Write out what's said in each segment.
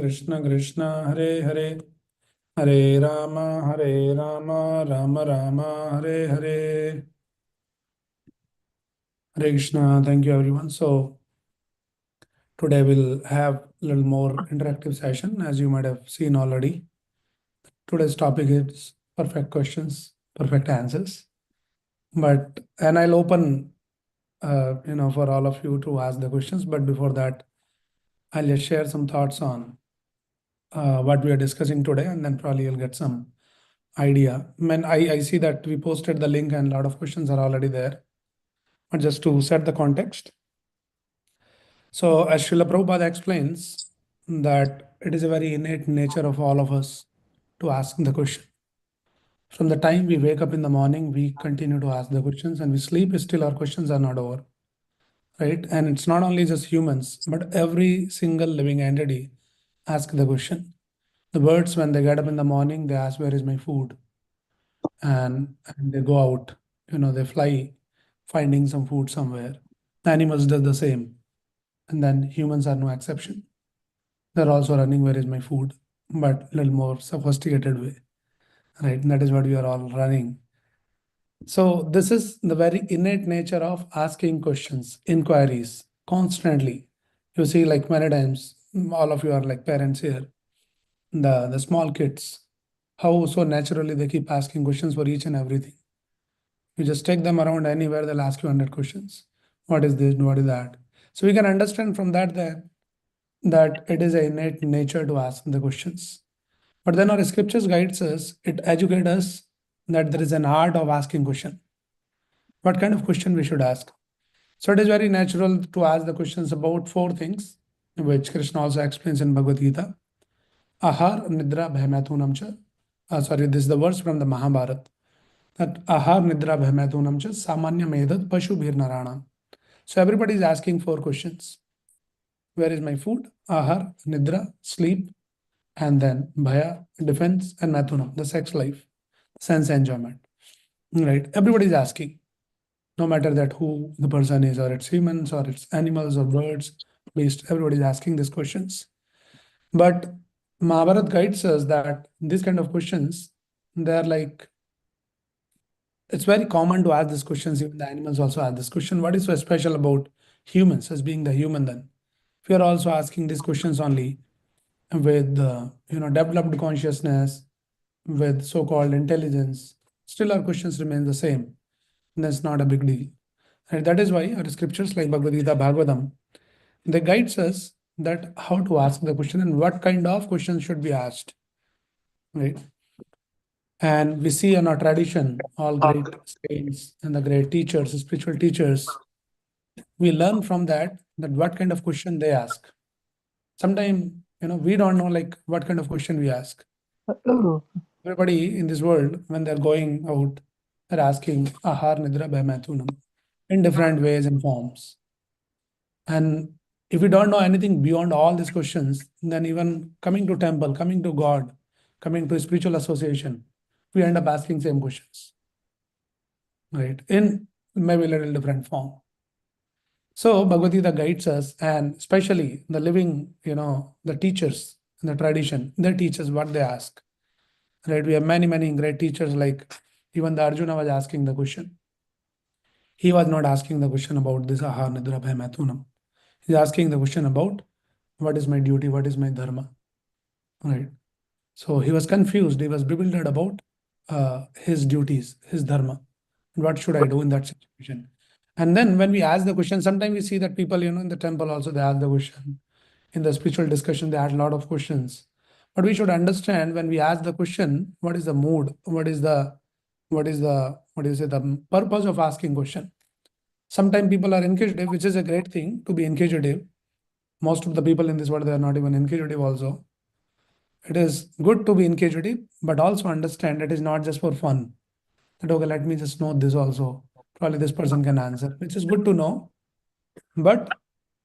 Krishna Krishna Hare Hare Hare Rama Rama Rama Hare Hare. Hare Krishna. Thank you everyone. So today we'll have a little more interactive session, as you might have seen already. Today's topic is perfect questions, perfect answers. And I'll open for all of you to ask the questions. But before that, I'll just share some thoughts on what we are discussing today, and then probably you'll get some idea. I see that we posted the link and a lot of questions are already there. But just to set the context. So as Srila Prabhupada explains that it is a very innate nature of all of us to ask the question. From the time we wake up in the morning, we continue to ask the questions, and we sleep, still our questions are not over. Right? And it's not only just humans, but every single living entity asks the question. The birds, when they get up in the morning, they ask, where is my food? And they go out, they fly finding some food somewhere. The animals do the same. And then humans are no exception. They're also running, where is my food? But a little more sophisticated way, right? And that is what we are all running. So this is the very innate nature of asking questions, inquiries, constantly. You see, like many times, all of you are like parents here, the small kids, how so naturally they keep asking questions for each and everything. You just take them around anywhere, they'll ask you 100 questions. What is this? What is that? So we can understand from that that it is a innate nature to ask the questions. But then our scriptures guides us, it educates us that there is an art of asking question. What kind of question we should ask? So it is very natural to ask the questions about four things, which Krishna also explains in Bhagavad Gita. Ahar, Nidra, Bhaimathunam cha. Sorry, this is the verse from the Mahabharata. That Ahar, Nidra, Bhaimathunam cha, Samanya Medad, Pashu Bhir Narana. So everybody is asking four questions. Where is my food? Ahar, Nidra, sleep, and then Bhaya, defense, and Mathunam, the sex life, sense enjoyment. Right? Everybody is asking, no matter that who the person is, or it's humans, or it's animals, or birds, beast, everybody is asking these questions. But Mahabharata guides us that these kind of questions, they're like, it's very common to ask these questions. Even the animals also ask this question. What is so special about humans as being the human then? If we are also asking these questions only with developed consciousness, with so-called intelligence, still our questions remain the same. And that's not a big deal. And that is why our scriptures like Bhagavad Gita, Bhagavatam, they guides us that how to ask the question and what kind of questions should be asked. Right? And we see in our tradition, all great saints and the great teachers, spiritual teachers, we learn from that what kind of question they ask. Sometimes, we don't know like what kind of question we ask. Everybody in this world, when they're going out, they're asking Ahar, Nidra, Bhaimathunam in different ways and forms. And if we don't know anything beyond all these questions, then even coming to temple, coming to God, coming to spiritual association, we end up asking same questions, right? In maybe a little different form. So Bhagavad Gita guides us, and especially the living, the teachers in the tradition, they teach us what they ask, right? We have many, many great teachers, like even the Arjuna was asking the question. He was not asking the question about this Ahar, Nidra, Bhai, Mathunam. He's asking the question about what is my duty, what is my dharma, right? So he was confused, he was bewildered about his duties, his dharma. What should I do in that situation? And then when we ask the question, sometimes we see that people, in the temple also they ask the question. In the spiritual discussion, they ask a lot of questions. But we should understand when we ask the question, what is the mood? What is the purpose of asking question? Sometimes people are inquisitive, which is a great thing to be inquisitive. Most of the people in this world, they are not even inquisitive also. It is good to be inquisitive, but also understand it is not just for fun. That, okay, let me just know this also. Probably this person can answer, which is good to know. But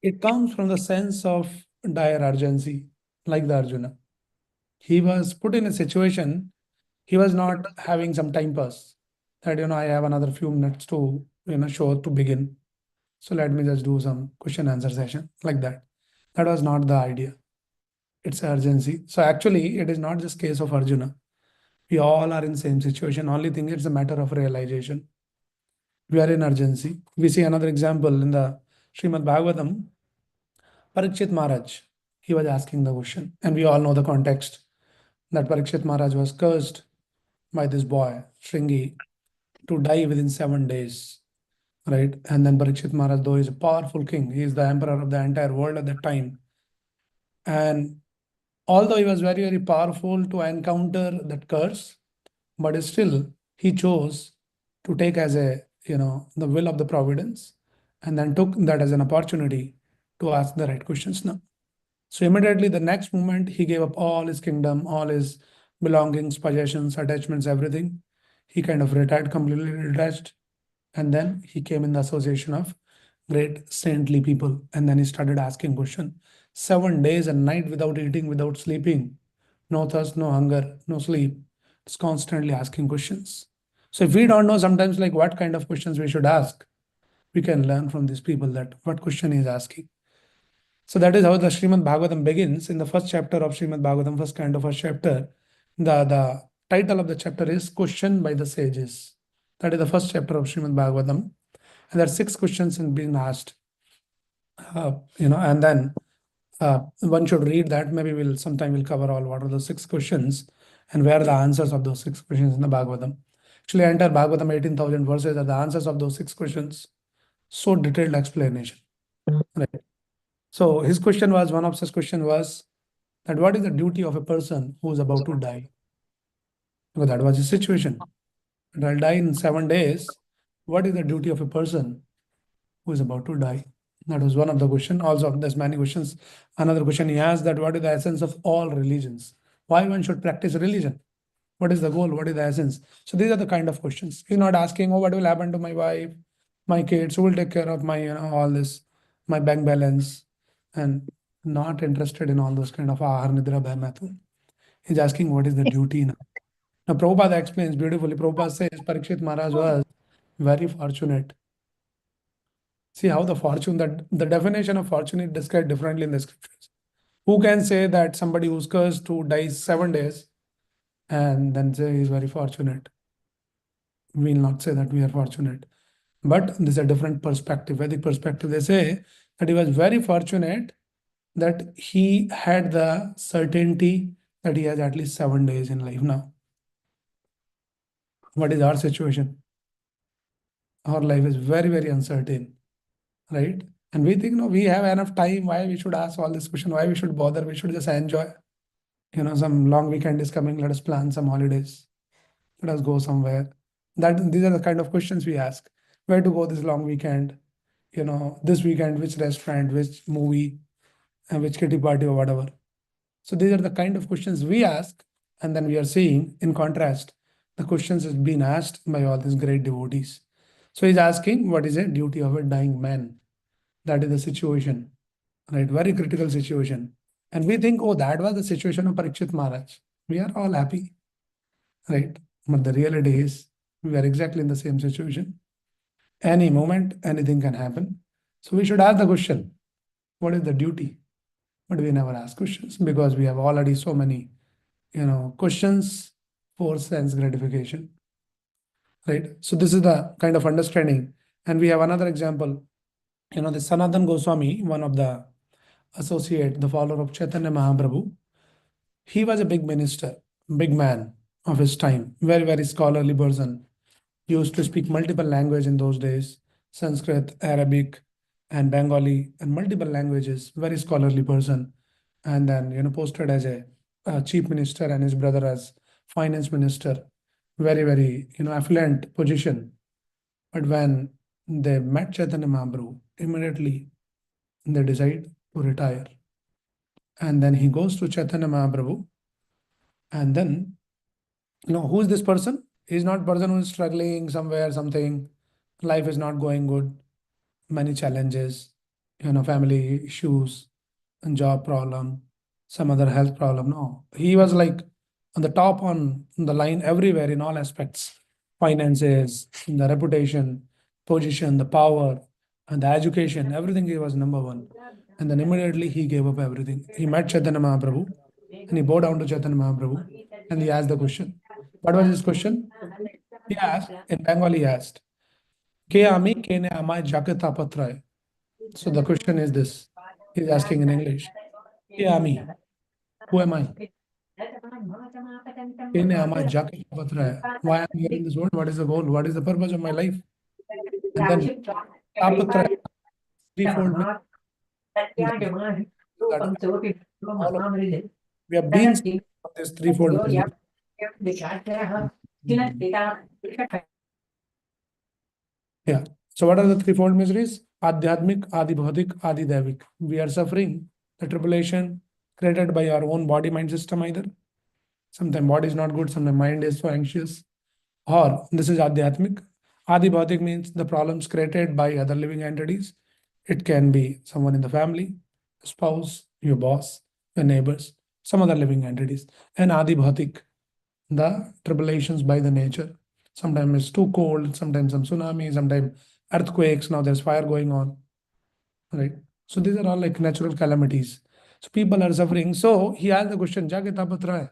it comes from the sense of dire urgency, like the Arjuna. He was put in a situation, he was not having some time pass. That, I have another few minutes to, show to begin. So let me just do some question answer session like that. That was not the idea. It's urgency. So actually, it is not just case of Arjuna. We all are in same situation. Only thing it's a matter of realization. We are in urgency. We see another example in the Srimad Bhagavatam. Parikshit Maharaj, he was asking the question, and we all know the context that Parikshit Maharaj was cursed by this boy, Shringi, to die within 7 days, right? And then Parikshit Maharaj, though he's a powerful king, he is the emperor of the entire world at that time. And although he was very, very powerful to encounter that curse, but still he chose to take as a, the will of the providence, and then took that as an opportunity to ask the right questions now. So immediately the next moment, he gave up all his kingdom, all his belongings, possessions, attachments, everything. He kind of retired, completely detached. And then he came in the association of great saintly people. And then he started asking questions. 7 days and night without eating, without sleeping, no thirst, no hunger, no sleep. It's constantly asking questions. So if we don't know sometimes like what kind of questions we should ask, we can learn from these people that what question he is asking. So that is how the Srimad Bhagavatam begins. In the first chapter of Srimad Bhagavatam, first chapter, the title of the chapter is Question by the Sages. That is the first chapter of Srimad Bhagavatam. And there are 6 questions in being asked. And then one should read that. Maybe we'll cover all what are the 6 questions and where are the answers of those 6 questions in the Bhagavatam. Actually, enter Bhagavatam 18,000 verses are the answers of those 6 questions. So detailed explanation. Right. So his question was, one of such question was that what is the duty of a person who is about to die? Because that was his situation. And I'll die in 7 days. What is the duty of a person who is about to die? That was one of the question. Also, there's many questions. Another question he asked that what is the essence of all religions? Why one should practice religion? What is the goal? What is the essence? So these are the kind of questions. He's not asking, oh, what will happen to my wife, my kids, who will take care of my, all this, my bank balance, and not interested in all those kind of ahar nidra bhai main. He's asking what is the duty now. Now Prabhupada explains beautifully. Prabhupada says Parikshit Maharaj was very fortunate. See how the fortune, that the definition of fortune is described differently in the scriptures. Who can say that somebody who's cursed to die 7 days and then say he's very fortunate? We will not say that we are fortunate. But this is a different perspective. Vedic perspective, they say that he was very fortunate that he had the certainty that he has at least 7 days in life now. What is our situation? Our life is very, very uncertain, right? And we think, no, we have enough time. Why we should ask all this question? Why we should bother? We should just enjoy. Some long weekend is coming. Let us plan some holidays. Let us go somewhere. These are the kind of questions we ask. Where to go this long weekend? This weekend, which restaurant, which movie, and which kitty party or whatever. So these are the kind of questions we ask, and then we are seeing, in contrast, the questions is being asked by all these great devotees. So he's asking, what is a duty of a dying man? That is the situation, right? Very critical situation. And we think, oh, that was the situation of Parikshit Maharaj. We are all happy, right? But the reality is, we are exactly in the same situation. Any moment, anything can happen. So we should ask the question, what is the duty? But we never ask questions because we have already so many, questions for sense gratification, right? So this is the kind of understanding. And we have another example, the Sanatana Goswami, one of the associate, the follower of Chaitanya Mahaprabhu. He was a big minister, big man of his time, very, very scholarly person. He used to speak multiple languages in those days, Sanskrit, Arabic, and Bengali, and multiple languages, very scholarly person. And then, posted as a chief minister and his brother as finance minister, very, very, affluent position. But when they met Chaitanya Mahaprabhu, immediately they decide to retire. And then he goes to Chaitanya Mahaprabhu. And then, who is this person? He's not person who is struggling somewhere, something. Life is not going good. Many challenges, family issues and job problem, some other health problem. No, he was like on the top on the line everywhere in all aspects, finances, the reputation, position, the power, and the education, everything he was number one. And then immediately he gave up everything. He met Chaitanya Mahaprabhu and he bowed down to Chaitanya Mahaprabhu and he asked the question. What was his question? He asked, in Bengali, he asked, Ke ami kene amai jake tapatray. So the question is this. He's asking in English. Ke ami, who am I? Kene amai jake tapatray. Why am I here in this world? What is the goal? What is the purpose of my life? And then tapatray, threefold meaning in the name. That all of we have been of this threefold misery. Yeah. So what are the threefold miseries? Adhyatmik, Adi Bhautik, Adi Devik. We are suffering the tribulation created by our own body mind system either. Sometimes body is not good, sometimes mind is so anxious. Or this is Adhyatmik. Adi Bhautik means the problems created by other living entities. It can be someone in the family, a spouse, your boss, your neighbors, some other living entities. And Adi Bhautik, the tribulations by the nature. Sometimes it's too cold, sometimes some tsunami, sometimes earthquakes. Now there's fire going on, right? So these are all like natural calamities. So people are suffering. So he asked the question, "Jage tapatra hai."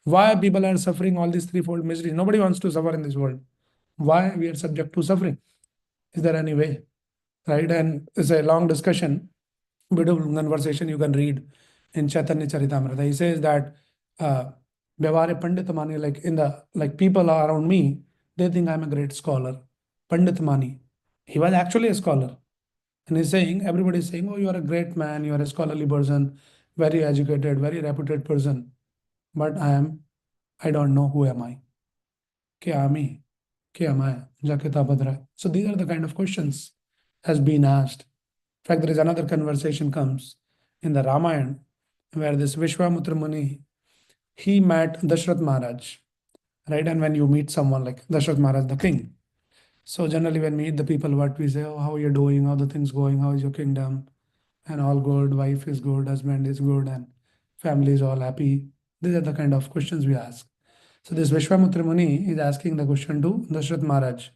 Why people are suffering all these threefold miseries? Nobody wants to suffer in this world. Why we are subject to suffering? Is there any way? Right? And it's a long discussion, beautiful conversation you can read in Chaitanya Charitamrita. He says that Vyavare Pandit Mani, like in the like people around me, they think I'm a great scholar. Pandit Mani. He was actually a scholar. And he's saying, everybody is saying, oh, you are a great man, you are a scholarly person, very educated, very reputed person. But I don't know who am I. Kya am I? Kya am I? Jaketa Badra. So these are the kind of questions has been asked. In fact, there is another conversation comes in the Ramayana where this Vishwamutra Muni, he met Dashrath Maharaj, right? And when you meet someone like Dashrath Maharaj, the king, so generally when we meet the people, what we say, oh, how are you doing? How the things going? How is your kingdom? And all good, wife is good, husband is good, and family is all happy. These are the kind of questions we ask. So this Vishwamutra Muni is asking the question to Dashrath Maharaj.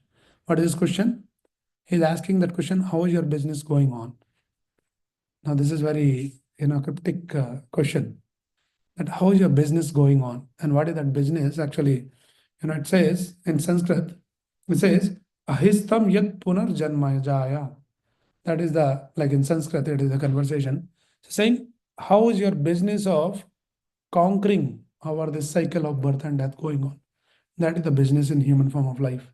What is his question? He's asking that question, how is your business going on? Now this is very cryptic question. That how is your business going on? And what is that business? Actually, it says in Sanskrit, it says, Ahistam yat punar janmaya. That is the, like in Sanskrit, it is a conversation. So saying, how is your business of conquering over this cycle of birth and death going on? That is the business in human form of life.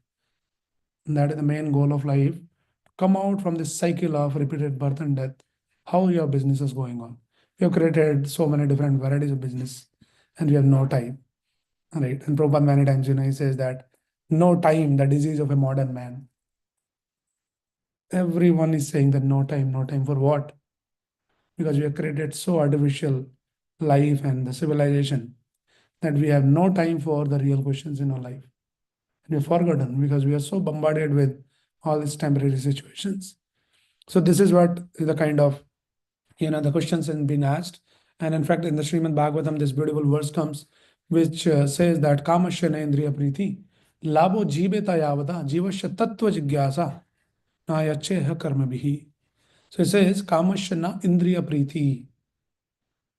And that is the main goal of life. Come out from this cycle of repeated birth and death. How your business is going on. We have created so many different varieties of business and we have no time. Right? And Prabhupada many times, he says that no time, the disease of a modern man. Everyone is saying that no time for what? Because we have created so artificial life and the civilization that we have no time for the real questions in our life. And we've forgotten because we are so bombarded with all these temporary situations. So this is what is the kind of, the questions have been asked. And in fact, in the Srimad Bhagavatam, this beautiful verse comes, which says that Kamashya Indriya Priti, Labo Jibeta Yavada, Jivasya Tattva Jigyasa, Nayacheha Karma Bihi. So it says Kamashya Indriya Priti,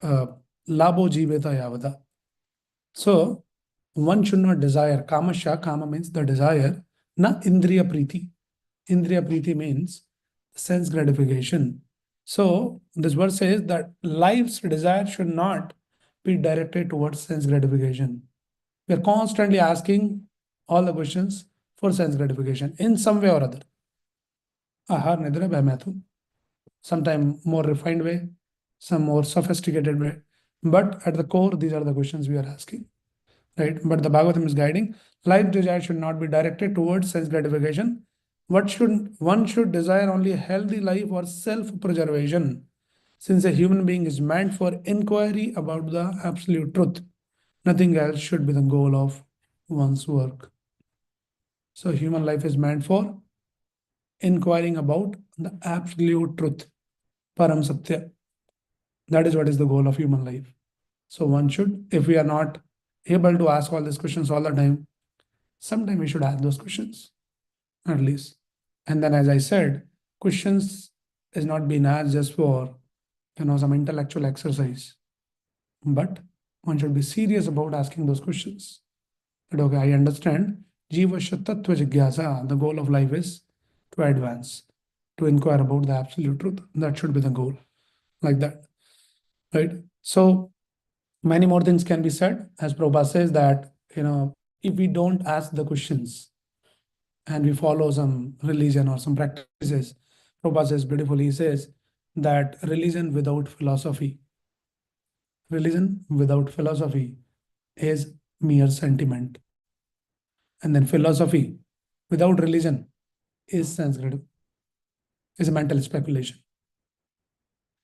Labo Jiveta Yavada. So one should not desire. Kamasya, kama means the desire, na indriya priti. Indriya priti means sense gratification. So this verse says that life's desire should not be directed towards sense gratification. We are constantly asking all the questions for sense gratification in some way or other. Ahar nidra bhamathum. Sometime more refined way, some more sophisticated way. But at the core, these are the questions we are asking. Right? But the Bhagavatam is guiding. Life desire should not be directed towards sense gratification. One should desire only a healthy life or self-preservation, since a human being is meant for inquiry about the absolute truth. Nothing else should be the goal of one's work. So human life is meant for inquiring about the absolute truth, Param Satya. That is what is the goal of human life. So one should, if we are not able to ask all these questions all the time, sometime we should ask those questions at least. And then, as I said, questions is not being asked just for some intellectual exercise, but one should be serious about asking those questions. That okay, I understand Jivasya Tattva Jigyasa, the goal of life is to advance, to inquire about the absolute truth. That should be the goal, like that, right? So many more things can be said. As Prabhupada says that, if we don't ask the questions and we follow some religion or some practices, Prabhupada says beautifully, he says that religion without philosophy is mere sentiment. And then philosophy without religion is Sanskrit, is a mental speculation.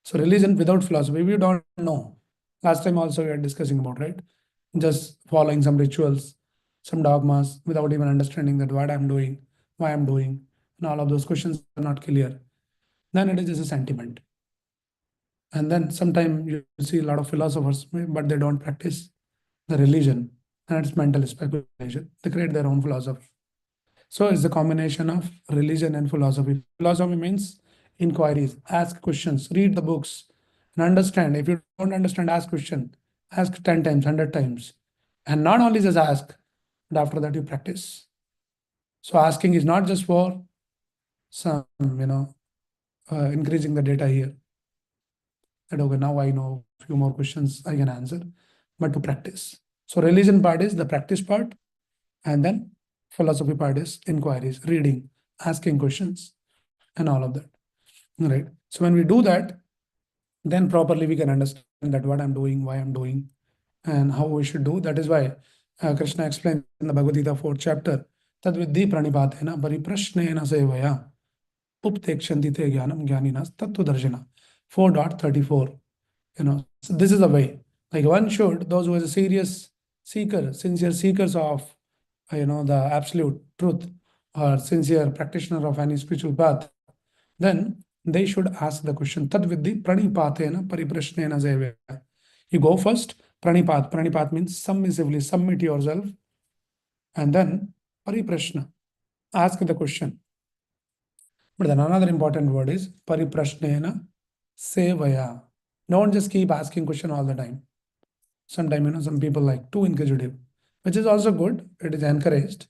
So religion without philosophy, we don't know. Last time also we were discussing about, right? Just following some rituals, some dogmas without even understanding that what I'm doing, why I'm doing, and all of those questions are not clear. Then it is just a sentiment. And then sometimes you see a lot of philosophers, but they don't practice the religion, and it's mental speculation. They create their own philosophy. So it's a combination of religion and philosophy. Philosophy means inquiries, ask questions, read the books, and understand. If you don't understand, ask question, ask 10 times, 100 times. And not only just ask, but after that you practice. So asking is not just for some, increasing the data here. That okay, now I know a few more questions I can answer, but to practice. So religion part is the practice part, and then philosophy part is inquiries, reading, asking questions, and all of that. Right. So when we do that, then properly we can understand that what I'm doing, why I'm doing, and how we should do. That is why Krishna explains in the Bhagavad Gita 4th chapter, Tad Vidhi Pranipatena Pariprashnena Sevaya Uptekshanti Te Jnanam Jnaninas Tattva Darshana 4.34. So this is the way. Like one should, those who are a serious seeker, sincere seekers of the absolute truth, or sincere practitioner of any spiritual path, then they should ask the question Tad Vidhi Pranipatena Pariprashnena Sevaya. You go first, Pranipat. Pranipat means submissively submit yourself, and then Pariprashna. Ask the question. But then another important word is Pariprashnena Sevaya. Don't just keep asking question all the time. Sometimes, some people like too inquisitive, which is also good. It is encouraged.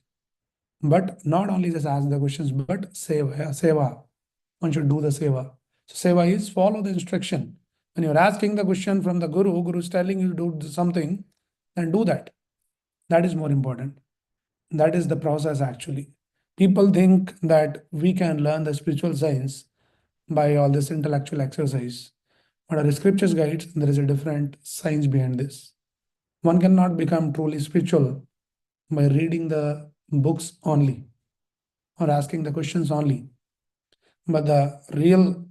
But not only just ask the questions, but seva. One should do the seva. So seva is follow the instruction. When you're asking the question from the Guru is telling you to do something, then do that. That is more important. That is the process actually. People think that we can learn the spiritual science by all this intellectual exercise. But our scriptures guides, there is a different science behind this. One cannot become truly spiritual by reading the books only or asking the questions only. But the real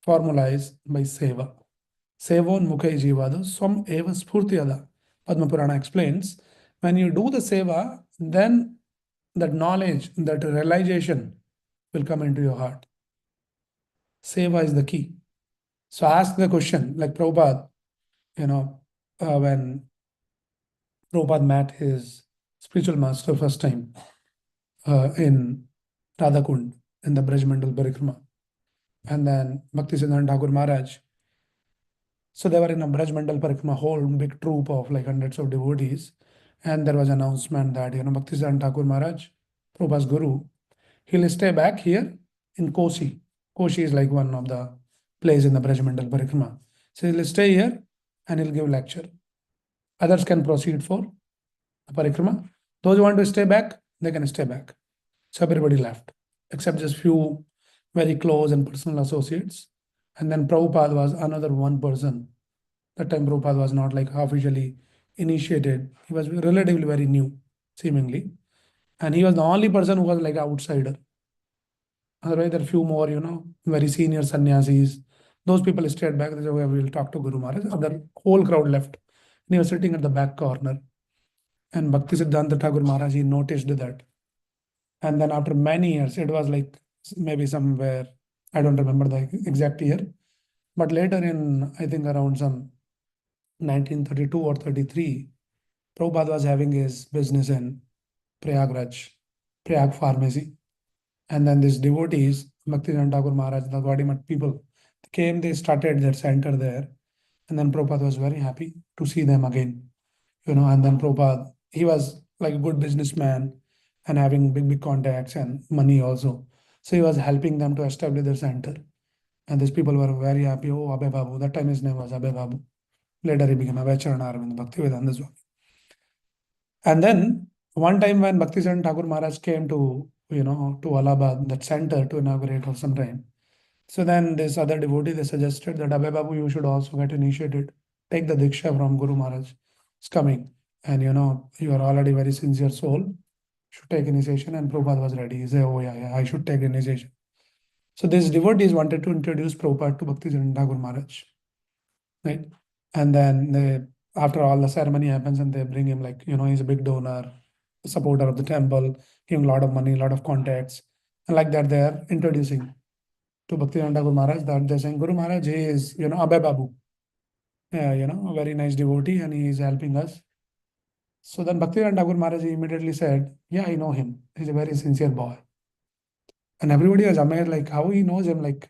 formula is by seva. Sevon mukhe jivada swam eva spurtiyada. Padma Purana explains, when you do the seva, then that knowledge, that realization will come into your heart. Seva is the key. So ask the question, like Prabhupada, when Prabhupada met his spiritual master first time in Radhakund in the Brajmandal Parikrama. And then Bhakti Siddhanta Thakur Maharaj. So they were in a Brajmandal Parikrama, whole big troop of like hundreds of devotees. And there was an announcement that, Bhakti Siddhanta Thakur Maharaj, Prabhupada's guru, he'll stay back here in Kosi. Kosi is like one of the place in the Brajmandal Parikrama. So he'll stay here and he'll give lecture. Others can proceed for the Parikrama. Those who want to stay back, they can stay back. So everybody left, except just few very close and personal associates. And then Prabhupada was another one person. That time Prabhupada was not like officially initiated. He was relatively very new, seemingly. And he was the only person who was like outsider. Otherwise, there are few more, very senior sannyasis. Those people stayed back. They said, "Okay, we'll talk to Guru Maharaj." The whole crowd left. And he was sitting at the back corner. And Bhakti Siddhanta Thakur Maharaj, he noticed that. And then after many years, it was like maybe somewhere, I don't remember the exact year, but later in, I think around some 1932 or 33, Prabhupada was having his business in Prayagraj, Prayag pharmacy. And then these devotees Bhaktivinoda Thakur Maharaj, the Gaudiya people came, they started their center there. And then Prabhupada was very happy to see them again. And then Prabhupada, he was like a good businessman and having big contacts and money also. So he was helping them to establish their center. And these people were very happy. Oh, Abhay Babu. That time his name was Abhay Babu. Later he became Abhay Charan Arvind Bhaktivedanta Swami. And then one time when Bhaktisiddhanta Thakur Maharaj came to Allahabad, that center to inaugurate or sometime. So then this other devotee, they suggested that Abhay Babu, you should also get initiated. Take the Diksha from Guru Maharaj. It's coming. And you are already very sincere soul. Should take initiation. And Prabhupada was ready. He said, oh yeah, I should take initiation. So these devotees wanted to introduce Prabhupada to Bhaktisiddhanta Thakur Maharaj. Right? And then after all the ceremony happens and they bring him like, he's a big donor, supporter of the temple, giving a lot of money, a lot of contacts. And like that, they are introducing to Bhaktivinoda Thakur Maharaj that they're saying, Guru Maharaj, he is, Abhay Babu. Yeah, a very nice devotee and he is helping us. So then Bhaktivinoda Thakur Maharaj immediately said, yeah, I know him. He's a very sincere boy. And everybody was amazed, like how he knows him. Like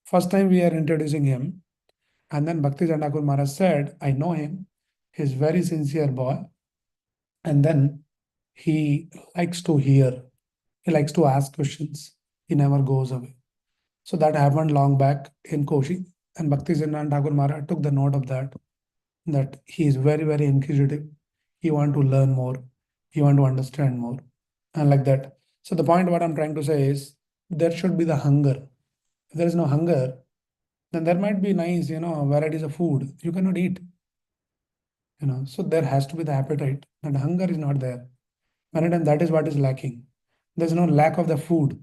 first time we are introducing him. And then Bhaktivinoda Thakur Maharaj said, I know him. He's very sincere boy. And then he likes to hear. He likes to ask questions. He never goes away. So that happened long back in Koshi. And Bhaktisiddhanta Thakur Maharaj took the note of that he is very, very inquisitive. He want to learn more. He want to understand more. And like that. So the point what I'm trying to say is there should be the hunger. If there is no hunger, then there might be nice, varieties of food. You cannot eat. So there has to be the appetite. And hunger is not there. Many times that is what is lacking. There's no lack of the food.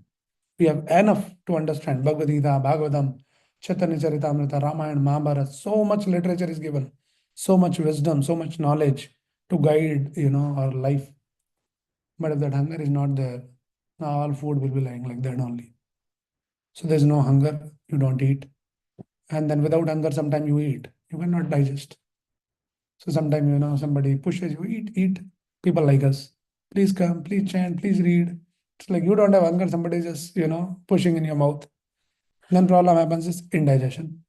We have enough to understand Bhagavad Gita, Bhagavatam, Chaitanya Charitamrita, Ramayana, Mahabharata. So much literature is given, so much wisdom, so much knowledge to guide, our life. But if that hunger is not there, now all food will be lying like that only. So there's no hunger, you don't eat. And then without hunger, sometimes you eat. You cannot digest. So sometimes, somebody pushes you, eat. People like us. Please come, please chant, please read. It's like you don't have hunger, somebody is just, pushing in your mouth. Then problem happens is indigestion.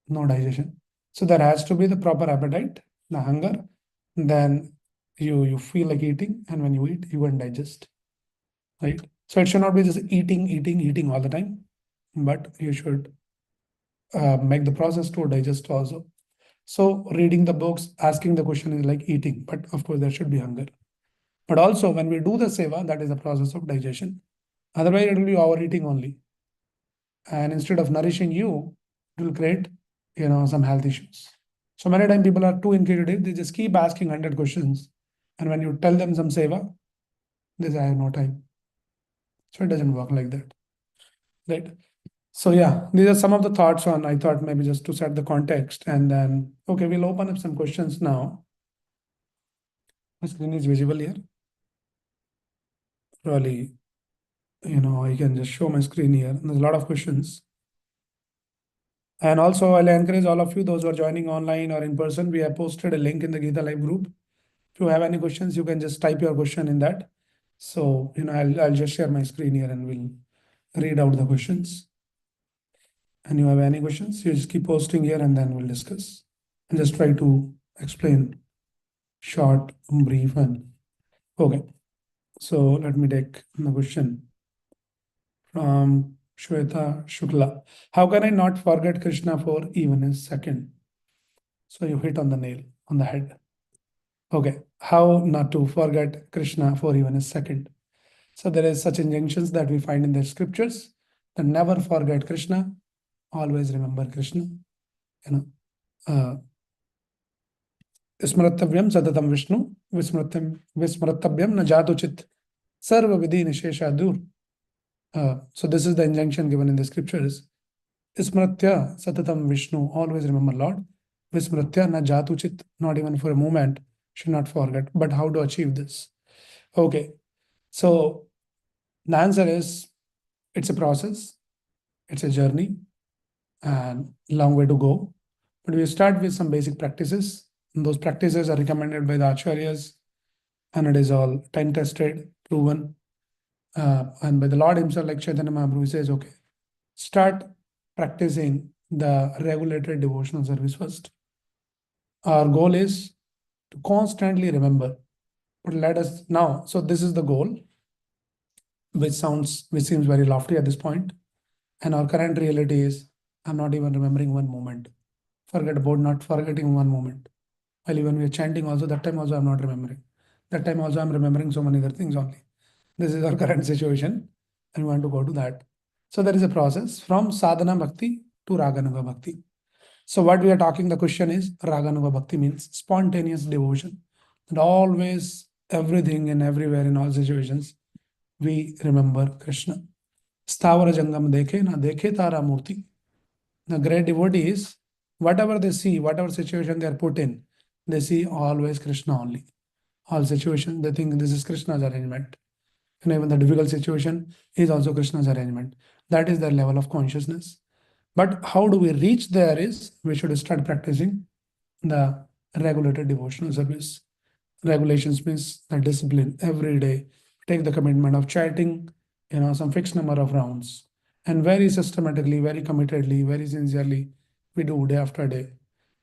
No digestion. So there has to be the proper appetite, the hunger. Then you feel like eating, and when you eat, you can digest. Right? So it should not be just eating all the time, but you should make the process to digest also. So reading the books, asking the question is like eating, but of course there should be hunger. But also when we do the seva, that is the process of digestion. Otherwise it will be overeating only. And instead of nourishing you, it will create, some health issues. So many times people are too inquisitive. They just keep asking 100 questions. And when you tell them some seva, they say, I have no time. So it doesn't work like that. Right? So yeah, these are some of the thoughts on, I thought maybe just to set the context. And then, okay, we'll open up some questions now. My screen is visible here. Probably, I can just show my screen here. And there's a lot of questions. And also, I'll encourage all of you, those who are joining online or in person, we have posted a link in the Gita Live group. If you have any questions, you can just type your question in that. So, I'll just share my screen here and we'll read out the questions. And you have any questions, you just keep posting here and then we'll discuss. And just try to explain short, brief, and okay. So let me take the question from Shweta Shukla. How can I not forget Krishna for even a second? So you hit on the nail on the head. Okay, how not to forget Krishna for even a second? So there is such injunctions that we find in the scriptures that never forget Krishna, always remember Krishna. Smratavyam sadatam Vishnu, vismratavyam na jatuchit, sarva vidhi nishesha dur. So this is the injunction given in the scriptures. Smratya satatam Vishnu, always remember Lord. Vismratya na jatuchit, not even for a moment, should not forget. But how to achieve this? Okay, so the answer is it's a process, it's a journey, and long way to go. But we start with some basic practices. And those practices are recommended by the acharyas, and it is all time tested, proven. And by the Lord himself, like Chaitanya Mahaprabhu, he says, okay, start practicing the regulated devotional service first. Our goal is to constantly remember. But let us now, so this is the goal, which seems very lofty at this point. And our current reality is I'm not even remembering one moment. Forget about not forgetting one moment. While even we're chanting also, that time also I'm not remembering. That time also I'm remembering so many other things only. This is our current situation, and we want to go to that. So there is a process from sadhana bhakti to raganuga bhakti. So what we are talking, the question is raganuga bhakti means spontaneous devotion. And always, everything and everywhere in all situations, we remember Krishna. Stavara jangam dekhe na dekhe tara murti. The great devotees, whatever they see, whatever situation they are put in, they see always Krishna only. All situations, they think this is Krishna's arrangement. And even the difficult situation is also Krishna's arrangement. That is their level of consciousness. But how do we reach there is we should start practicing the regulated devotional service. Regulations means the discipline every day. Take the commitment of chanting, some fixed number of rounds. And very systematically, very committedly, very sincerely, we do day after day.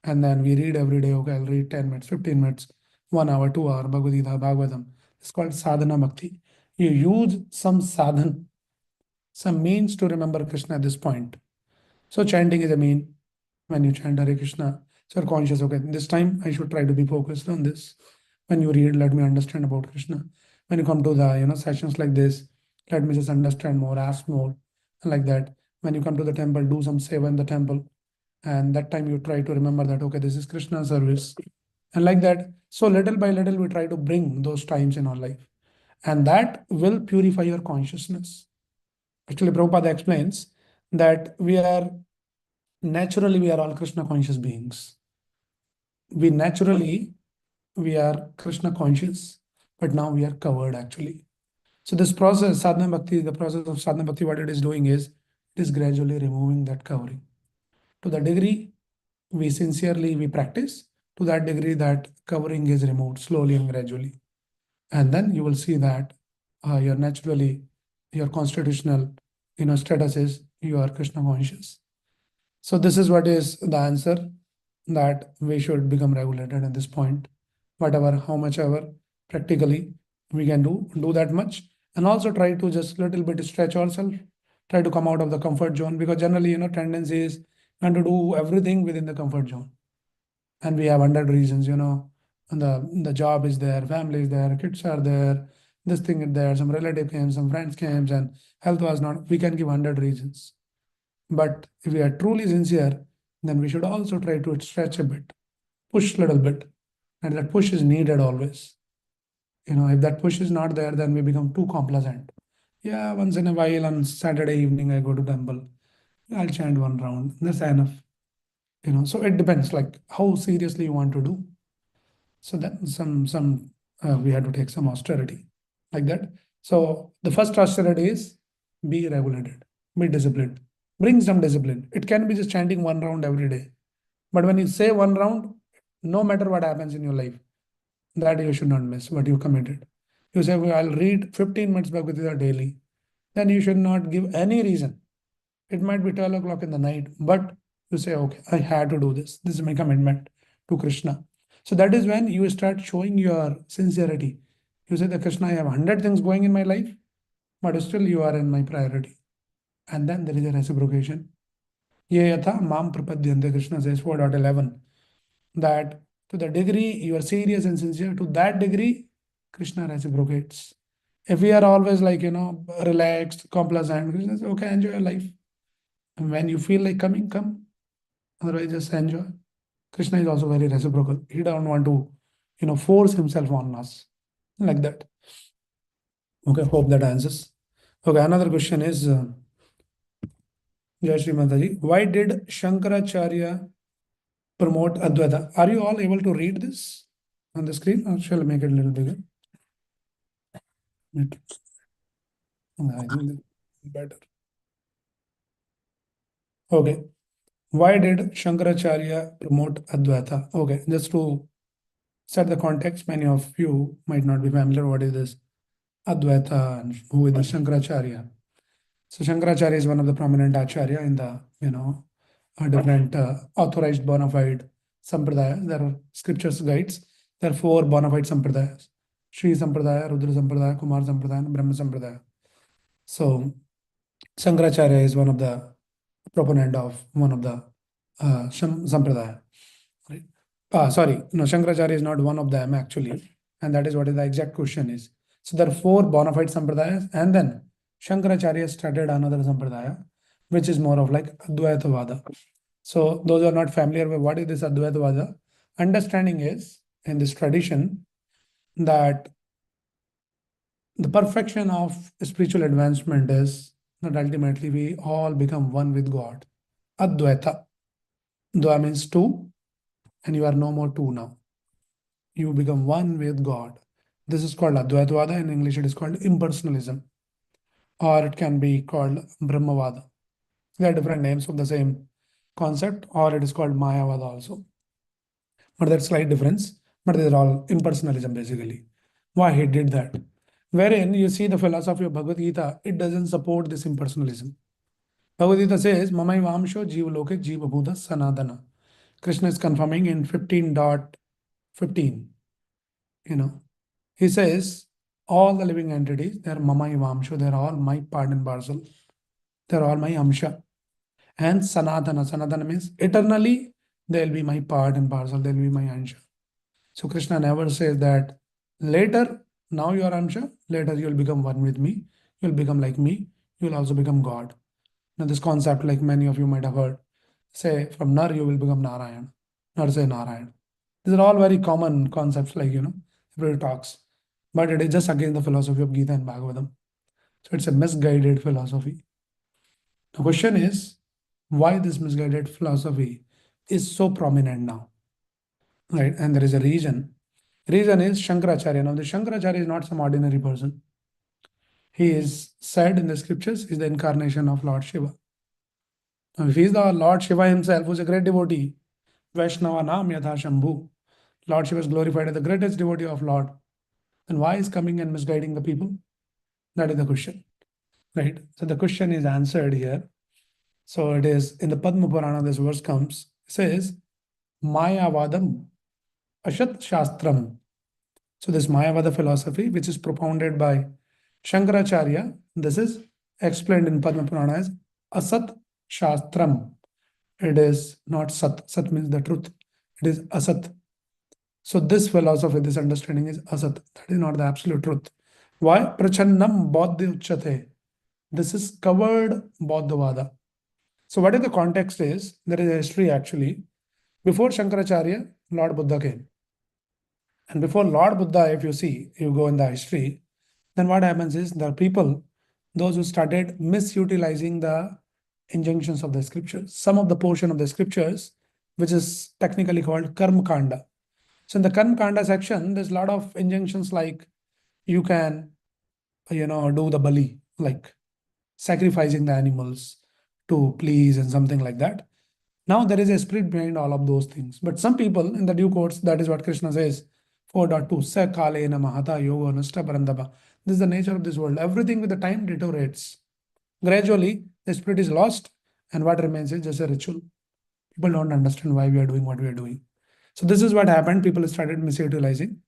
And then we read every day, okay, I'll read 10 minutes, 15 minutes, 1 hour, 2 hour, Bhagavad Gita, Bhagavatam. It's called sadhana bhakti. You use some sadhan, some means to remember Krishna at this point. So chanting is a mean. When you chant Hare Krishna, so you're conscious, okay, this time I should try to be focused on this. When you read, let me understand about Krishna. When you come to the sessions like this, let me just understand more, ask more, and like that. When you come to the temple, do some seva in the temple. And that time you try to remember that, okay, this is Krishna service. And like that. So little by little, we try to bring those times in our life. And that will purify your consciousness. Actually, Prabhupada explains that naturally we are all Krishna conscious beings. We are Krishna conscious, but now we are covered actually. So this process, sadhana bhakti, the process of sadhana bhakti, what it is doing is it is gradually removing that covering. To the degree we practice, to that degree that covering is removed slowly and gradually. And then you will see that your constitutional status is you are Krishna conscious. So this is what is the answer, that we should become regulated at this point. Whatever, how much ever practically we can do that much. And also try to just little bit stretch ourselves, try to come out of the comfort zone, because generally, tendency is want to do everything within the comfort zone. And we have 100 reasons, and the job is there, family is there, kids are there, this thing is there, some relative came, some friends came, and health was not. We can give 100 reasons. But if we are truly sincere, then we should also try to stretch a bit, push a little bit. And that push is needed always. If that push is not there, then we become too complacent. Yeah, once in a while on Saturday evening, I go to temple. I'll chant one round. That's enough. So it depends, like how seriously you want to do. So then we had to take some austerity like that. So the first austerity is be regulated, be disciplined, bring some discipline. It can be just chanting one round every day. But when you say one round, no matter what happens in your life, that you should not miss what you committed. You say, well, I'll read 15 minutes Bhagavad Gita daily. Then you should not give any reason. It might be 12 o'clock in the night, but you say, okay, I had to do this. This is my commitment to Krishna. So that is when you start showing your sincerity. You say that Krishna, I have 100 things going in my life, but still you are in my priority. And then there is a reciprocation. Ye yatha mam prapadyante, Krishna says 4.11, that to the degree you are serious and sincere, to that degree, Krishna reciprocates. If we are always like, relaxed, complacent, Krishna says, okay, enjoy your life. And when you feel like coming, come. Otherwise, just enjoy. Krishna is also very reciprocal. He don't want to, force himself on us like that. Okay, hope that answers. Okay, another question is, Jai Shri Mataji, why did Shankaracharya promote Advaita? Are you all able to read this on the screen, or shall I make it a little bigger? I think better. Okay. Why did Shankaracharya promote Advaita? Okay, just to set the context, many of you might not be familiar what is this. Advaita, and who is the Shankaracharya. So Shankaracharya is one of the prominent acharya in the, different authorized bona fide sampradayas. There are scriptures guides. There are four bona fide sampradayas: Shri Sampradaya, Rudra Sampradaya, Kumar Sampradaya, and Brahma Sampradaya. So Shankaracharya is one of the proponent of one of the sampradaya. Right? Sorry, no, Shankaracharya is not one of them actually, and that is what the exact question is. So there are four bona fide sampradayas, and then Shankaracharya started another sampradaya, which is more of like Advaitavada. So those who are not familiar with what is this Advaitavada, understanding is in this tradition that the perfection of spiritual advancement is that ultimately we all become one with God. Advaita. Dva means two, and you are no more two now. You become one with God. This is called Advaitvada. In English, it is called impersonalism, or it can be called Brahmavada. There are different names of the same concept, or it is called Mayavada also. But there's slight difference, but they're all impersonalism basically. Why he did that? Wherein you see the philosophy of Bhagavad Gita, it doesn't support this impersonalism. Bhagavad Gita says, Mamai Vamsho Jiva Loke Jiva Bhuta Sanatana. Krishna is confirming in 15.15. He says, all the living entities, they're Mamai Vamsho, they're all my part and parcel. They're all my Amsha. And Sanatana. Sanatana means eternally, they'll be my part and parcel, they'll be my Ansha. So Krishna never says that later, now you are Amsha, later you'll become one with me, you'll become like me, you'll also become God. Now, this concept, like many of you might have heard, say from Nar, you will become Narayan. Nar say Narayan. These are all very common concepts, like, everybody talks. But it is just again the philosophy of Gita and Bhagavatam. So it's a misguided philosophy. The question is, why this misguided philosophy is so prominent now? Right? And there is a reason. Reason is Shankaracharya. Now, the Shankaracharya is not some ordinary person. He is said in the scriptures, is the incarnation of Lord Shiva. Now, if he is the Lord Shiva himself, who is a great devotee, Vaishnava Nam Yatha Shambhu, Lord Shiva is glorified as the greatest devotee of Lord, then why is coming and misguiding the people? That is the question, right? So the question is answered here. So it is in the Padma Purana, this verse comes, it says, Mayavadam Ashat Shastram. So this Mayavada philosophy, which is propounded by Shankaracharya, this is explained in Padma Purana as Asat Shastram. It is not Sat. Sat means the truth. It is Asat. So this philosophy, this understanding is Asat. That is not the absolute truth. Why? Prachannam Bodhi Uchate. This is covered Bodhavada. So what is the context is, there is a history actually. Before Shankaracharya, Lord Buddha came. And before Lord Buddha, if you see, you go in the history, then what happens is the people, those who started misutilizing the injunctions of the scriptures, some of the portion of the scriptures, which is technically called Karma Kanda. So in the Karma Kanda section, there's a lot of injunctions like you can, do the bali, like sacrificing the animals to please and something like that. Now there is a spirit behind all of those things. But some people in the due course, that is what Krishna says, 4.2, sa kale mahata yoga nasta parandaba. This is the nature of this world. Everything with the time deteriorates. Gradually, the spirit is lost, and what remains is just a ritual. People don't understand why we are doing what we are doing. So this is what happened. People started misutilizing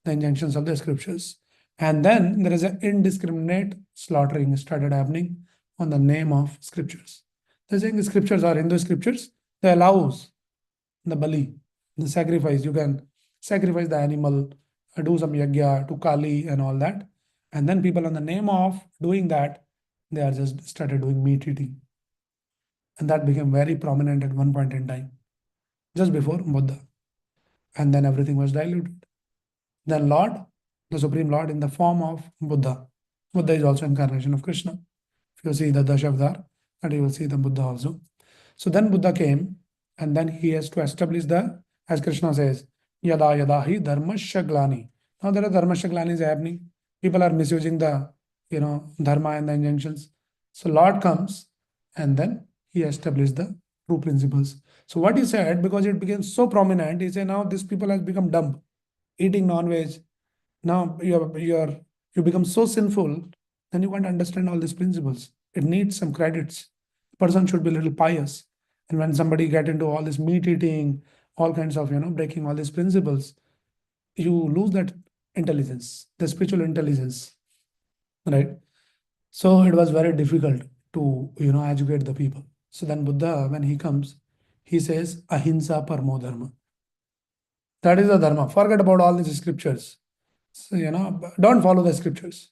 the injunctions of the scriptures. And then there is an indiscriminate slaughtering started happening on the name of scriptures. They're saying the scriptures are Hindu scriptures. They allows the bali, the sacrifice. You can sacrifice the animal, do some yagya to Kali and all that. And then people on the name of doing that, they are just started doing meat eating. And that became very prominent at one point in time, just before Buddha. And then everything was diluted. Then Lord, the Supreme Lord in the form of Buddha. Buddha is also incarnation of Krishna. If you see the Dashavdar, and you will see the Buddha also. So then Buddha came, and then he has to establish the, as Krishna says, Yada Yada hi dharmasya glani. Now there are dharmasya glanis happening. People are misusing the, dharma and the injunctions. So Lord comes, and then he established the true principles. So what he said, because it became so prominent, he said now these people has become dumb, eating non-veg. Now you're you become so sinful, then you can't understand all these principles. It needs some credits. Person should be a little pious. And when somebody get into all this meat eating, all kinds of, breaking all these principles, you lose that intelligence, the spiritual intelligence, right? So it was very difficult to, educate the people. So then Buddha, when he comes, he says, ahimsa paramo dharma. That is the dharma. Forget about all these scriptures. So, don't follow the scriptures.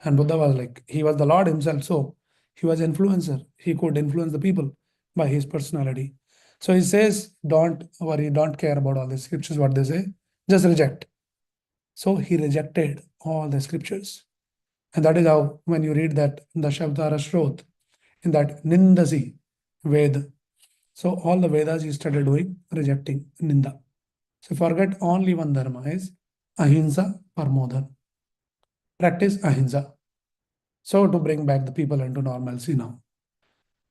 And Buddha was like, he was the Lord himself. So he was influencer. He could influence the people by his personality. So he says, don't worry, don't care about all the scriptures, what they say, just reject. So he rejected all the scriptures. And that is how, when you read that the Shabdara Shrot, in that Nindasi Ved, so all the Vedas he started doing, rejecting Ninda. So forget only one dharma is ahimsa paramo. Practice ahimsa. So to bring back the people into normalcy now.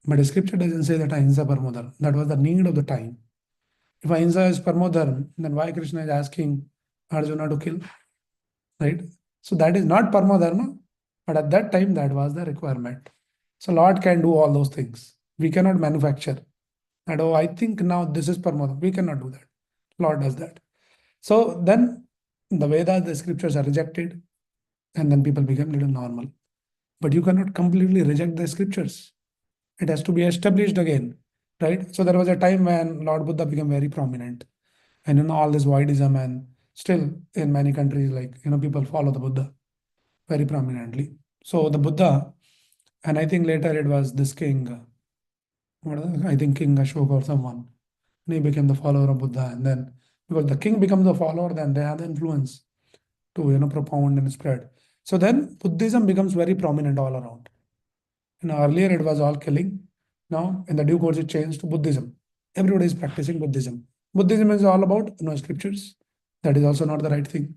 But the scripture doesn't say that ahimsa paramo dharma. That was the need of the time. If ahimsa is paramo dharma, then why Krishna is asking Arjuna to kill? Right? So that is not paramo dharma, but at that time that was the requirement. So Lord can do all those things. We cannot manufacture. And oh, I think now this is paramo dharma. We cannot do that. Lord does that. So then the Vedas, the scriptures are rejected, and then people become little normal. But you cannot completely reject the scriptures. It has to be established again, right? So there was a time when Lord Buddha became very prominent, and all this Vaidism, and still in many countries, like people follow the Buddha very prominently. So the Buddha, and I think later it was this king, I think King Ashoka or someone, and he became the follower of Buddha, and then because the king becomes a follower, then they have the influence to propound and spread. So then Buddhism becomes very prominent all around. Earlier it was all killing. Now in the due course it changed to Buddhism. Everybody is practicing Buddhism. Buddhism is all about no scriptures. That is also not the right thing.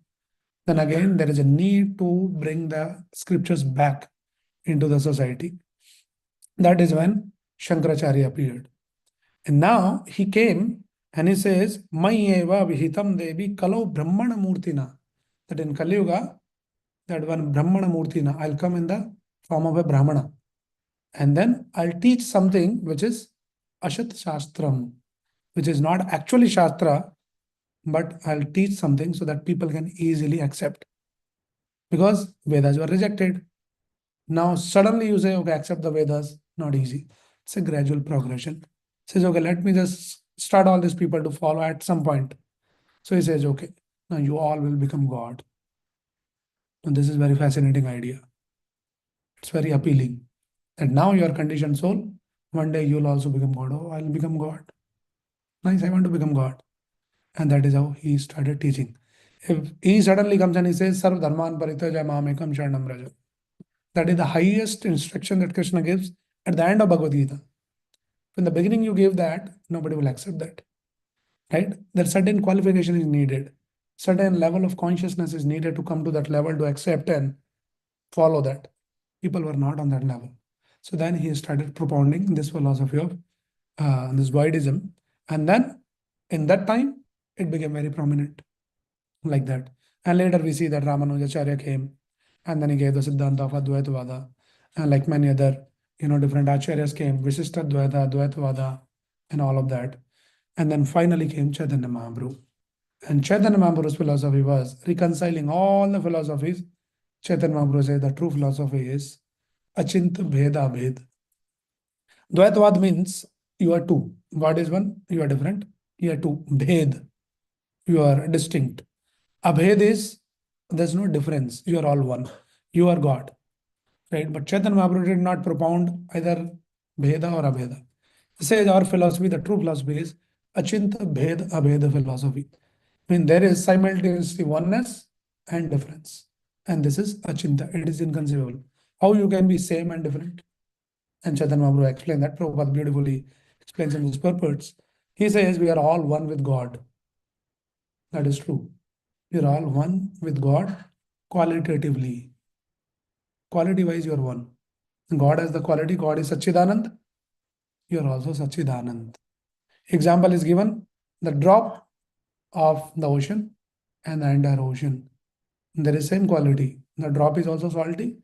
Then again there is a need to bring the scriptures back into the society. That is when Shankaracharya appeared. And now he came and he says, Mayeva Vihitam Devi Kalau Brahmana Murtina. That in Kali Yuga, that one Brahmana Murtina, I'll come in the form of a Brahmana. And then I'll teach something which is Ashat Shastram, which is not actually Shastra, but I'll teach something so that people can easily accept. Because Vedas were rejected. Now suddenly you say, okay, accept the Vedas. Not easy. It's a gradual progression. Says, okay, let me just start all these people to follow at some point. So he says, okay, now you all will become God. And this is very fascinating idea. It's very appealing. And now your conditioned soul, one day you'll also become God. Oh, I'll become God. Nice, I want to become God. And that is how he started teaching. If he suddenly comes and he says, Sarv Dharman Paritaja Mamekam Sharanam Raja. That is the highest instruction that Krishna gives at the end of Bhagavad Gita. In the beginning you gave that, nobody will accept that. Right? That certain qualification is needed. Certain level of consciousness is needed to come to that level to accept and follow that. People were not on that level. So then he started propounding this philosophy of this Vaidism. And then in that time, it became very prominent like that. And later we see that Ramanujacharya came and then he gave the Siddhanta of Advaitavada. And like many other, different acharyas came, Visishtadvaita, Advaitavada, and all of that. And then finally came Chaitanya Mahaprabhu. And Chaitanya Mahaprabhu's philosophy was reconciling all the philosophies. Chaitanya Mahaprabhu said the true philosophy is Achint Bheda Bhed. Dvaitavad means you are two. God is one, you are different. You are two. Bhed, you are distinct. Abhed is there's no difference. You are all one. You are God. Right? But Chaitanya Mahaprabhu did not propound either Bheda or Abheda. He says our philosophy, the true philosophy is Achint Bhed Abheda philosophy. I mean, there is simultaneously oneness and difference. And this is Achinta. It is inconceivable. How you can be same and different? And Chaitanya Mahaprabhu explained that. Prabhupada beautifully explains in his purports. He says we are all one with God. That is true. We are all one with God qualitatively. Quality wise, you are one. God has the quality. God is Satchidanand. You are also Satchidanand. Example is given, the drop of the ocean and the entire ocean. There is same quality. The drop is also salty.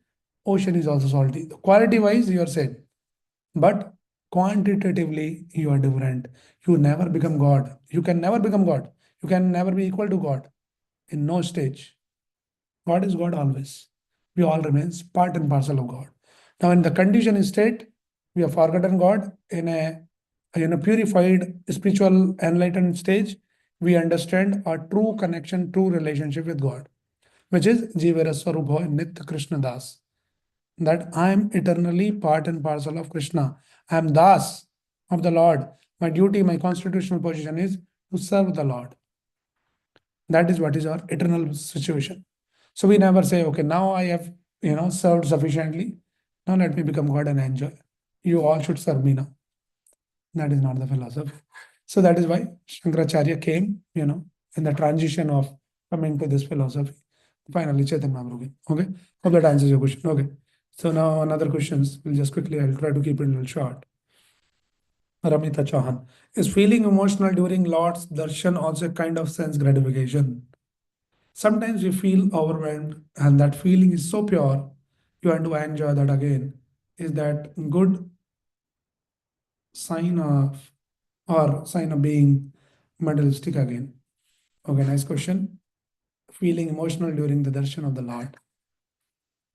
Ocean is also salty. The quality wise, you are same. But quantitatively, you are different. You never become God. You can never become God. You can never be equal to God in no stage. God is God always. We all remains part and parcel of God. Now, in the conditioned state, we have forgotten God. In a purified, spiritual, enlightened stage, we understand our true connection, true relationship with God, which is Jivara Swarubha Nitya Krishna Das. That I am eternally part and parcel of Krishna. I am Das of the Lord. My duty, my constitutional position is to serve the Lord. That is what is our eternal situation. So we never say, okay, now I have served sufficiently. Now let me become God and enjoy. You all should serve me now. That is not the philosophy. So that is why Shankaracharya came, in the transition of coming to this philosophy. Finally, Chaitanya Mahaprabhu came. Okay. Hope that answers your question. Okay. So now another questions. We'll just quickly, I'll try to keep it a little short. Ramita Chauhan. Is feeling emotional during Lord's darshan also a kind of sense gratification? Sometimes we feel overwhelmed, and that feeling is so pure, you want to enjoy that again. Is that good sign of or sign of being materialistic again? Okay, nice question. Feeling emotional during the darshan of the Lord.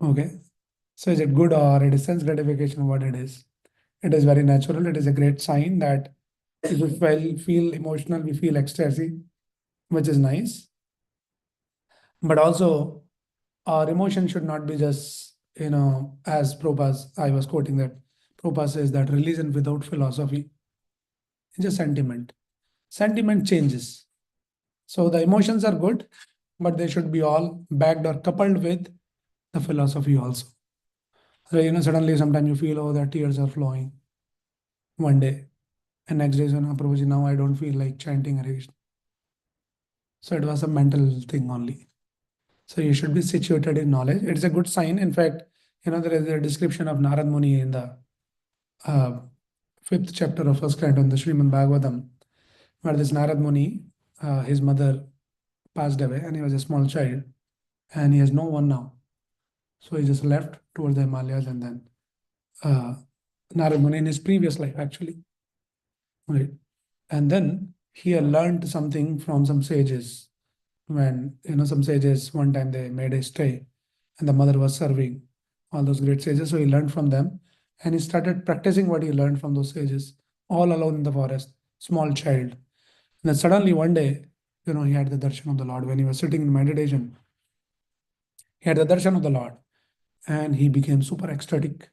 Okay, so is it good or it is sense gratification? What it is? It is very natural. It is a great sign that if we feel emotional, we feel ecstasy, which is nice. But also, our emotion should not be just, as Prabhupada, I was quoting that Prabhupada says that religion without philosophy is just sentiment. Sentiment changes. So the emotions are good, but they should be all backed or coupled with the philosophy also. So, suddenly sometimes you feel, oh, the tears are flowing one day, and next day, Prabhuji, now I don't feel like chanting Hare Krishna. So it was a mental thing only. So you should be situated in knowledge. It's a good sign. In fact, there is a description of Narad Muni in the uh, fifth chapter of first canto in the Srimad Bhagavatam, where this Narad Muni, his mother passed away and he was a small child and he has no one now. So he just left towards the Himalayas and then Narad Muni in his previous life actually. Right. And then he had learned something from some sages when, some sages one time they made a stay and the mother was serving all those great sages. So he learned from them and he started practicing what he learned from those sages all alone in the forest, small child. And then suddenly one day, he had the darshan of the Lord when he was sitting in meditation. He had the darshan of the Lord and he became super ecstatic.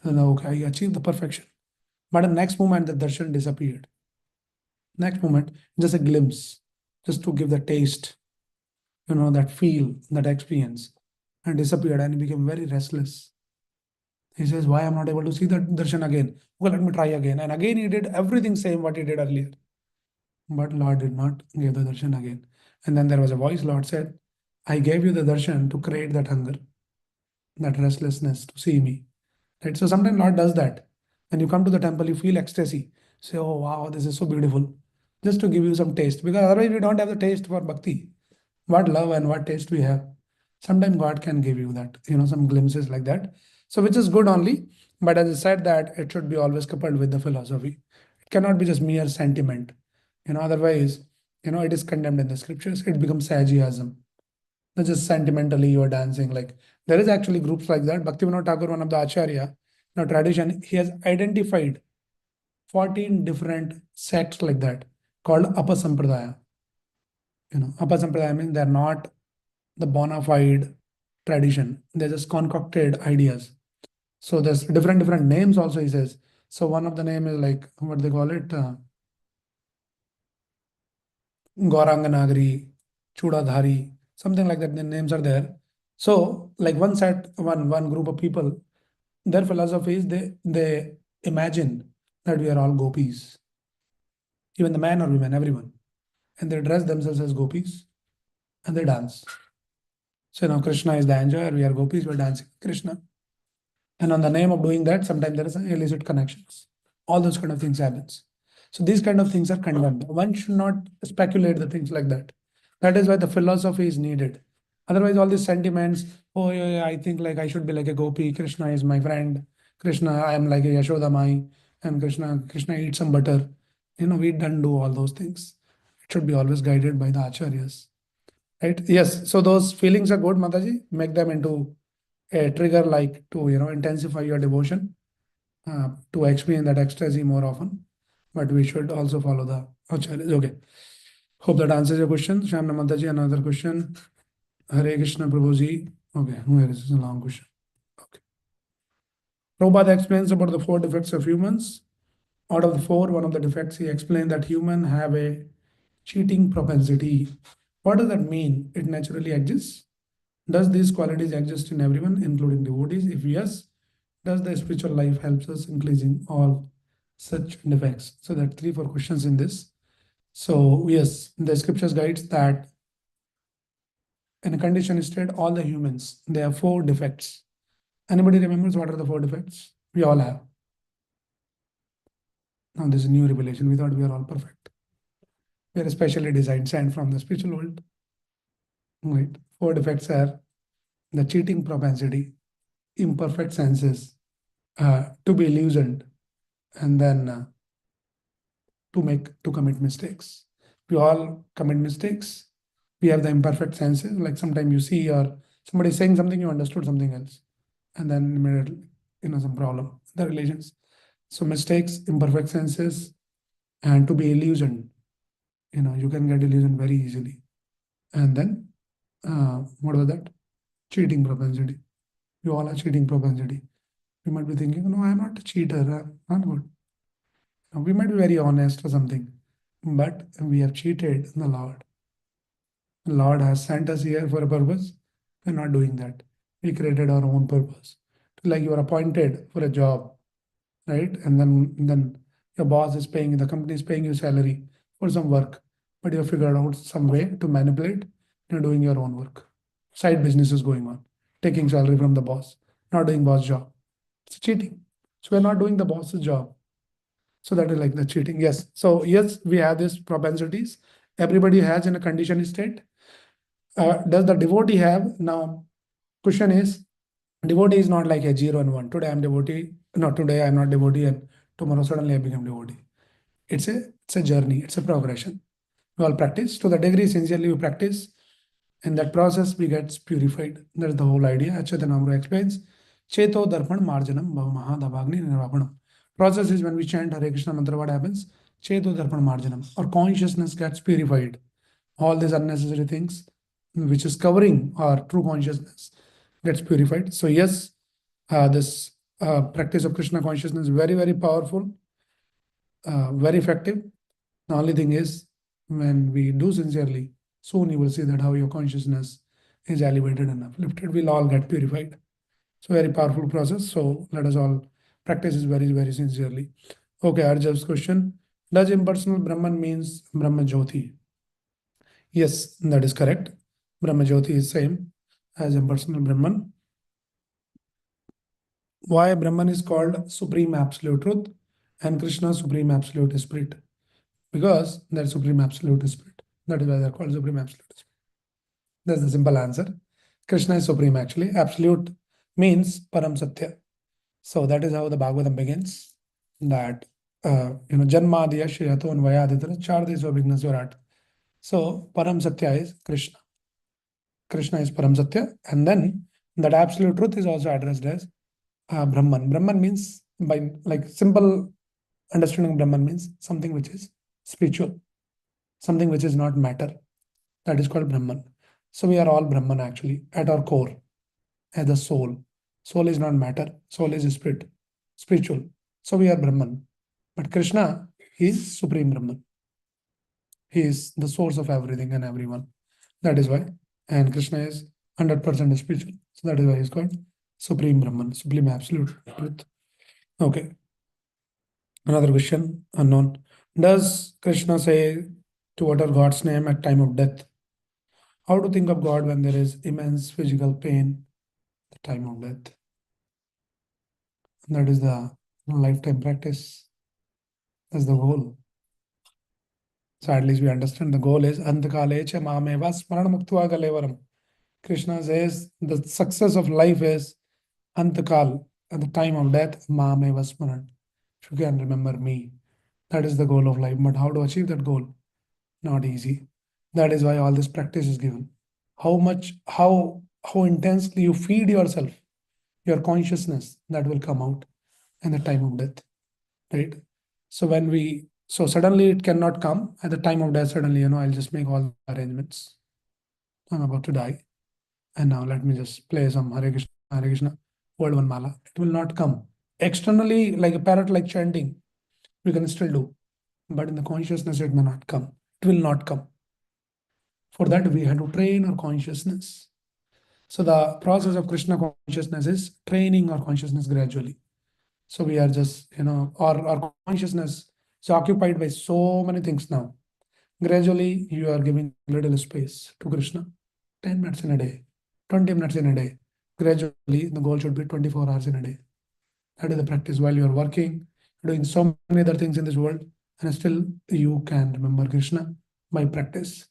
And okay, I achieved the perfection. But the next moment, the darshan disappeared. Next moment, just a glimpse, just to give the taste, that feel, that experience, and disappeared and he became very restless. He says, why I'm not able to see the darshan again? Well, let me try again. And again, he did everything same what he did earlier. But Lord did not give the darshan again. And then there was a voice, Lord said, I gave you the darshan to create that hunger, that restlessness to see me. Right? So sometimes Lord does that. When you come to the temple, you feel ecstasy. Say, oh wow, this is so beautiful. Just to give you some taste. Because otherwise we don't have the taste for bhakti. What love and what taste we have. Sometimes God can give you that, some glimpses like that. So which is good only. But as I said that it should be always coupled with the philosophy. It cannot be just mere sentiment. Otherwise, it is condemned in the scriptures. It becomes sajiasm. Not just sentimentally you are dancing. Like there is actually groups like that. Bhaktivinoda Thakur, one of the Acharya, tradition, he has identified 14 different sects like that called Apasampradaya. Apasampradaya means they're not the bona fide tradition. They're just concocted ideas. So there's different names also, he says. So one of the name is like, what they call it? Gauranganagari, Chudadhari, something like that. The names are there. So like one group of people, their philosophy is they imagine that we are all gopis, even the man or women, everyone. And they dress themselves as gopis and they dance. So now Krishna is the enjoyer, we are gopis, we're dancing Krishna. And on the name of doing that, sometimes there is illicit connections. All those kind of things happens. So these kind of things are condemned. One should not speculate the things like that. That is why the philosophy is needed. Otherwise, all these sentiments, oh yeah, I think like I should be like a gopi. Krishna is my friend. Krishna, I am like a Yashoda Mai, and Krishna eat some butter. We don't do all those things. It should be always guided by the acharyas, right? Yes. So those feelings are good, Mataji. Make them into a trigger, like to intensify your devotion, to experience that ecstasy more often. But we should also follow the acharyas. Okay. Hope that answers your question. Shamna Mataji, another question. Hare Krishna Prabhuji. Okay, where is this? A long question. Okay. Prabhupada explains about the four defects of humans. Out of the four, one of the defects, he explained that human have a cheating propensity. What does that mean? It naturally exists. Does these qualities exist in everyone, including devotees? If yes, does the spiritual life helps us increasing all such defects? So there are three, four questions in this. So yes, the scriptures guides that in a conditioned state, all the humans, they have four defects. Anybody remembers what are the four defects? We all have. Now this is new revelation. We thought we are all perfect. We are specially designed, sent from the spiritual world. Right. Four defects are the cheating propensity, imperfect senses, to be illusioned, and then to commit mistakes. We all commit mistakes. We have the imperfect senses. Like sometimes you see or somebody saying something, you understood something else, and then immediately some problem. The relations. So mistakes, imperfect senses, and to be illusioned. You can get illusioned very easily. And then what was that? Cheating propensity. We all have cheating propensity. We might be thinking, no, I'm not a cheater. I'm not good. We might be very honest or something, but we have cheated the Lord. The Lord has sent us here for a purpose. We're not doing that. We created our own purpose. Like you are appointed for a job, right? And then your boss is paying, the company is paying you salary for some work, but you have figured out some way to manipulate. You're doing your own work. Side business is going on, taking salary from the boss, not doing boss job. It's cheating. So we're not doing the boss's job. So that is like the cheating. Yes. So yes, we have these propensities. Everybody has in a conditioned state. Does the devotee have? Now, question is, devotee is not like a 0 and 1. Today I'm devotee. No, today I'm not devotee, and tomorrow suddenly I become devotee. It's a journey. It's a progression. We all practice to the degree sincerely we practice. In that process, we get purified. That's the whole idea. Achyutanamru explains, Cheto Darpan Marjanam Bhavamaha Dabhagni Nirvapanam. Process is when we chant Hare Krishna mantra, what happens? Cheto Darpan Marjanam. Our consciousness gets purified. All these unnecessary things, which is covering our true consciousness, gets purified. So yes, this practice of Krishna consciousness is very, very powerful, very effective. The only thing is, when we do sincerely, soon you will see that how your consciousness is elevated and uplifted. We'll all get purified. It's a very powerful process. So let us all practice this very, very sincerely. Okay, Arjav's question. Does impersonal Brahman means Brahma Jyoti? Yes, that is correct. Brahma Jyoti is same as impersonal Brahman. Why Brahman is called Supreme Absolute Truth and Krishna Supreme Absolute Spirit? Because they're Supreme Absolute Spirit. That is why they're called Supreme Absolute Spirit. That's the simple answer. Krishna is Supreme actually. Absolute means Param Satya. So that is how the Bhagavatam begins. That Janmadya Shriyato Anvayaditara Chardesva Vigna. So Param Satya is Krishna. Krishna is Param Satya. And then that absolute truth is also addressed as Brahman. Brahman means, by like simple understanding, Brahman means something which is spiritual, something which is not matter. That is called Brahman. So we are all Brahman actually at our core, as the soul. Soul is not matter, soul is spirit, spiritual. So we are Brahman. But Krishna is Supreme Brahman. He is the source of everything and everyone. That is why. And Krishna is 100% spiritual. So that is why he's called Supreme Brahman, Supreme Absolute Truth. Okay. Another question, unknown. Does Krishna say to utter God's name at time of death? How to think of God when there is immense physical pain at the time of death? That is the lifetime practice. That's the goal. So at least we understand the goal is Antakale cha mameva smaran muktva kalevaram. Krishna says the success of life is Antakal, at the time of death, Mame Vasmaran. If you can remember me, that is the goal of life. But how to achieve that goal? Not easy. That is why all this practice is given. How intensely you feed yourself, your consciousness, that will come out in the time of death. Right? So suddenly it cannot come at the time of death, suddenly, I'll just make all the arrangements. I'm about to die. And now let me just play some Hare Krishna, word one mala. It will not come. Externally, like a parrot like chanting, we can still do. But in the consciousness, it may not come. It will not come. For that, we have to train our consciousness. So the process of Krishna consciousness is training our consciousness gradually. So we are just, our consciousness is occupied by so many things now. Gradually, you are giving little space to Krishna. 10 minutes in a day, 20 minutes in a day. Gradually, the goal should be 24 hours in a day. That is the practice. While you are working, doing so many other things in this world, and still you can remember Krishna by practice.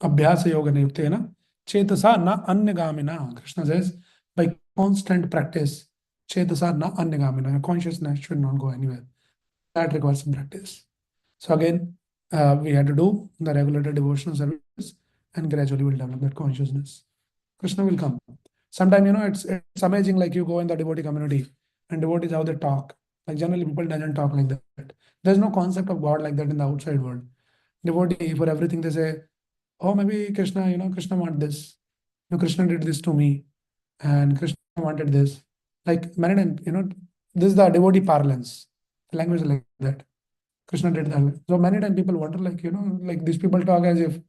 Abhyasa yoga niyuktena chetasa na anyagamina. Krishna says, by constant practice, chetasa na anyagamina. Your consciousness should not go anywhere. That requires some practice. So again, we had to do the regulated devotional service, and gradually we'll develop that consciousness. Krishna will come. Sometimes, it's amazing, like you go in the devotee community and devotees, how they talk. Like generally people doesn't talk like that. There's no concept of God like that in the outside world. Devotee, for everything they say, oh, maybe Krishna, Krishna want this. Krishna did this to me, and Krishna wanted this. Like many times, this is the devotee parlance. The language is like that. Krishna did that. So many times people wonder, like, like these people talk as if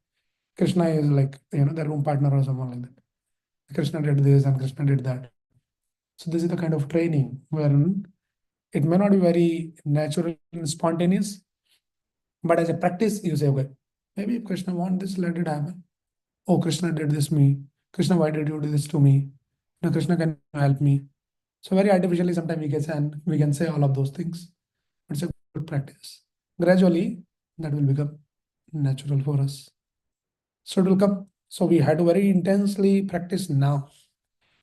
Krishna is like, their room partner or someone like that. Krishna did this and Krishna did that. So this is the kind of training wherein it may not be very natural and spontaneous, but as a practice, you say, okay, maybe if Krishna want this, let it happen. Oh, Krishna did this to me. Krishna, why did you do this to me? Now, Krishna, can you help me? So very artificially, sometimes we can say all of those things. It's a good practice. Gradually, that will become natural for us. So it will come. So we had to very intensely practice now.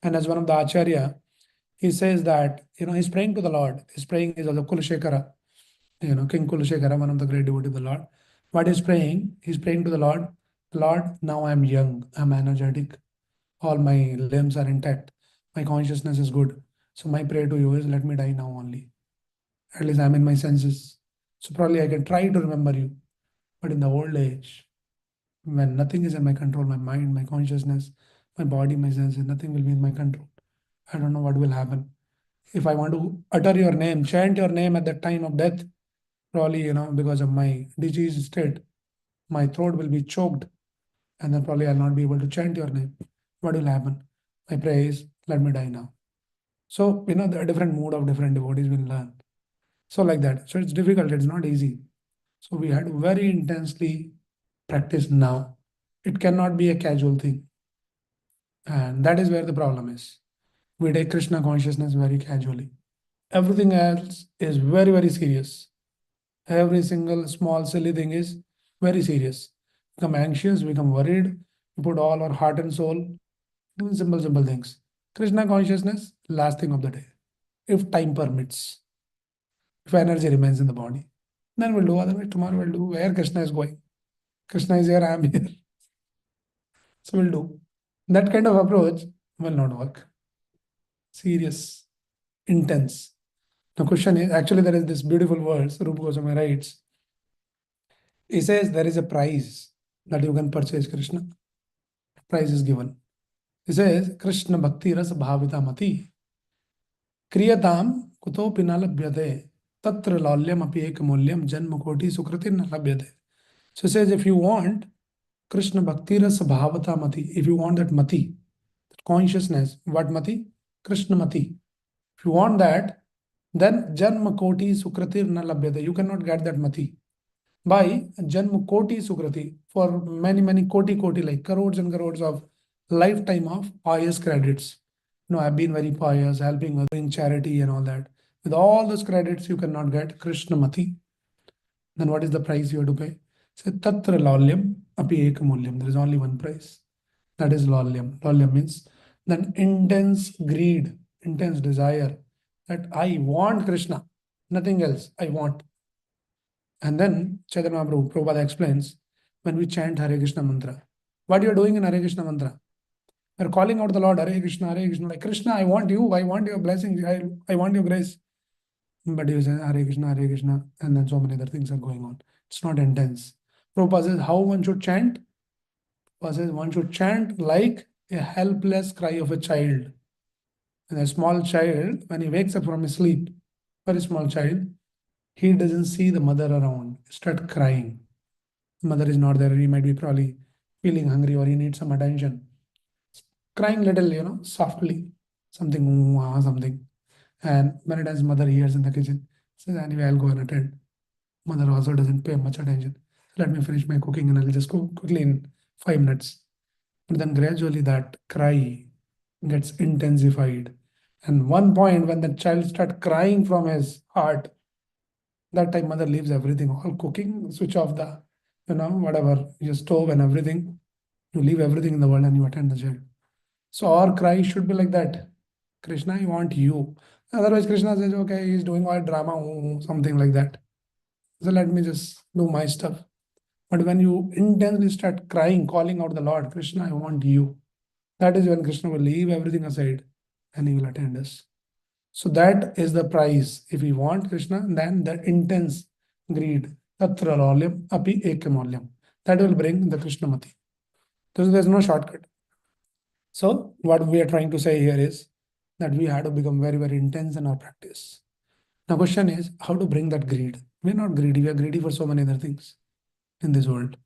And as one of the Acharya, he says that, he's praying to the Lord. His praying is also Kulashekara, King Kulashekara, one of the great devotees of the Lord. What he's praying to the Lord, Lord, now I'm young, I'm energetic, all my limbs are intact, my consciousness is good. So my prayer to you is, let me die now only. At least I'm in my senses. So probably I can try to remember you. But in the old age, when nothing is in my control, my mind, my consciousness, my body, my senses, nothing will be in my control. I don't know what will happen. If I want to utter your name, chant your name at the time of death, probably, because of my disease state, my throat will be choked, and then probably I'll not be able to chant your name. What will happen? My prayer is, let me die now. So, the different mood of different devotees will learn. So like that. So it's difficult, it's not easy. So we had to very intensely practice now. It cannot be a casual thing. And that is where the problem is. We take Krishna consciousness very casually. Everything else is very, very serious. Every single small, silly thing is very serious. Become anxious, become worried, we put all our heart and soul in simple, simple things. Krishna consciousness, last thing of the day. If time permits, if energy remains in the body, then we'll do. Otherwise, tomorrow we'll do where Krishna is going. Krishna is here, I am here. So we'll do. That kind of approach will not work. Serious, intense. The question is, actually, there is this beautiful verse, Rupa Goswami writes. He says there is a prize that you can purchase Krishna. Prize is given. He says, Krishna Bhakti Ras Bhavita Mati Kriyatam Kutopi na labhyate Tatra Lalyam Api Ek Mulyam Janma Koti Sukriti na labhyate. So he says, if you want Krishna Bhakti Ras Bhavata Mati, if you want that Mati, that consciousness, what Mati? Krishna Mati. If you want that, then Janma Koti Sukriti na labhyate. You cannot get that Mati by Janma Koti Sukriti, for many, many koti, like crores and crores of lifetime of pious credits. I've been very pious, helping, doing charity and all that. With all those credits, you cannot get Krishna Mati. Then what is the price you have to pay? Say Tatra Laulyam Api Ek Mulyam. There is only one price. That is lolyam. Lolyam means then intense greed, intense desire that I want Krishna, nothing else. I want. And then Chaitanya Mahaprabhu Prabhupada explains when we chant Hare Krishna mantra, what you are doing in Hare Krishna mantra? We are calling out the Lord Hare Krishna, Hare Krishna. Like Krishna, I want you. I want your blessings. I want your grace. But you say Hare Krishna, and then so many other things are going on. It's not intense. Prabhupada says how one should chant. Prabhupada says one should chant like a helpless cry of a child. And a small child, when he wakes up from his sleep, very small child, he doesn't see the mother around, start crying. Mother is not there. He might be probably feeling hungry or he needs some attention. Crying little, softly, something, something. And many times mother hears in the kitchen, says, anyway, I'll go and attend. Mother also doesn't pay much attention. Let me finish my cooking and I'll just cook quickly in 5 minutes. But then gradually that cry gets intensified. And one point when the child starts crying from his heart, that time mother leaves everything, all cooking, switch off the, whatever, your stove and everything. You leave everything in the world and you attend the child. So our cry should be like that. Krishna, I want you. Otherwise, Krishna says, okay, he's doing all drama, something like that. So let me just do my stuff. But when you intensely start crying, calling out the Lord, Krishna, I want you, that is when Krishna will leave everything aside and he will attend us. So that is the price. If we want Krishna, then the intense greed, tatra lolyam api ekamolyam, that will bring the Krishnamati. So there's no shortcut. So what we are trying to say here is that we have to become very, very intense in our practice. Now, question is how to bring that greed. We're not greedy. We are greedy for so many other things in this world,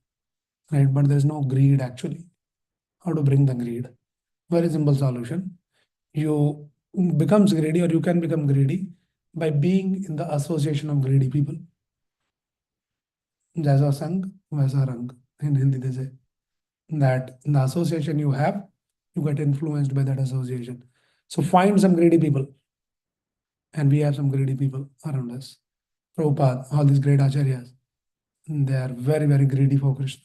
right? But there's no greed actually. How to bring the greed? Very simple solution. You becomes greedy or you can become greedy by being in the association of greedy people. Jaisa sang, vaisa rang. In Hindi they say that in the association you have, you get influenced by that association. So find some greedy people. And we have some greedy people around us. Prabhupada, all these great acharyas, they are very, very greedy for Krishna.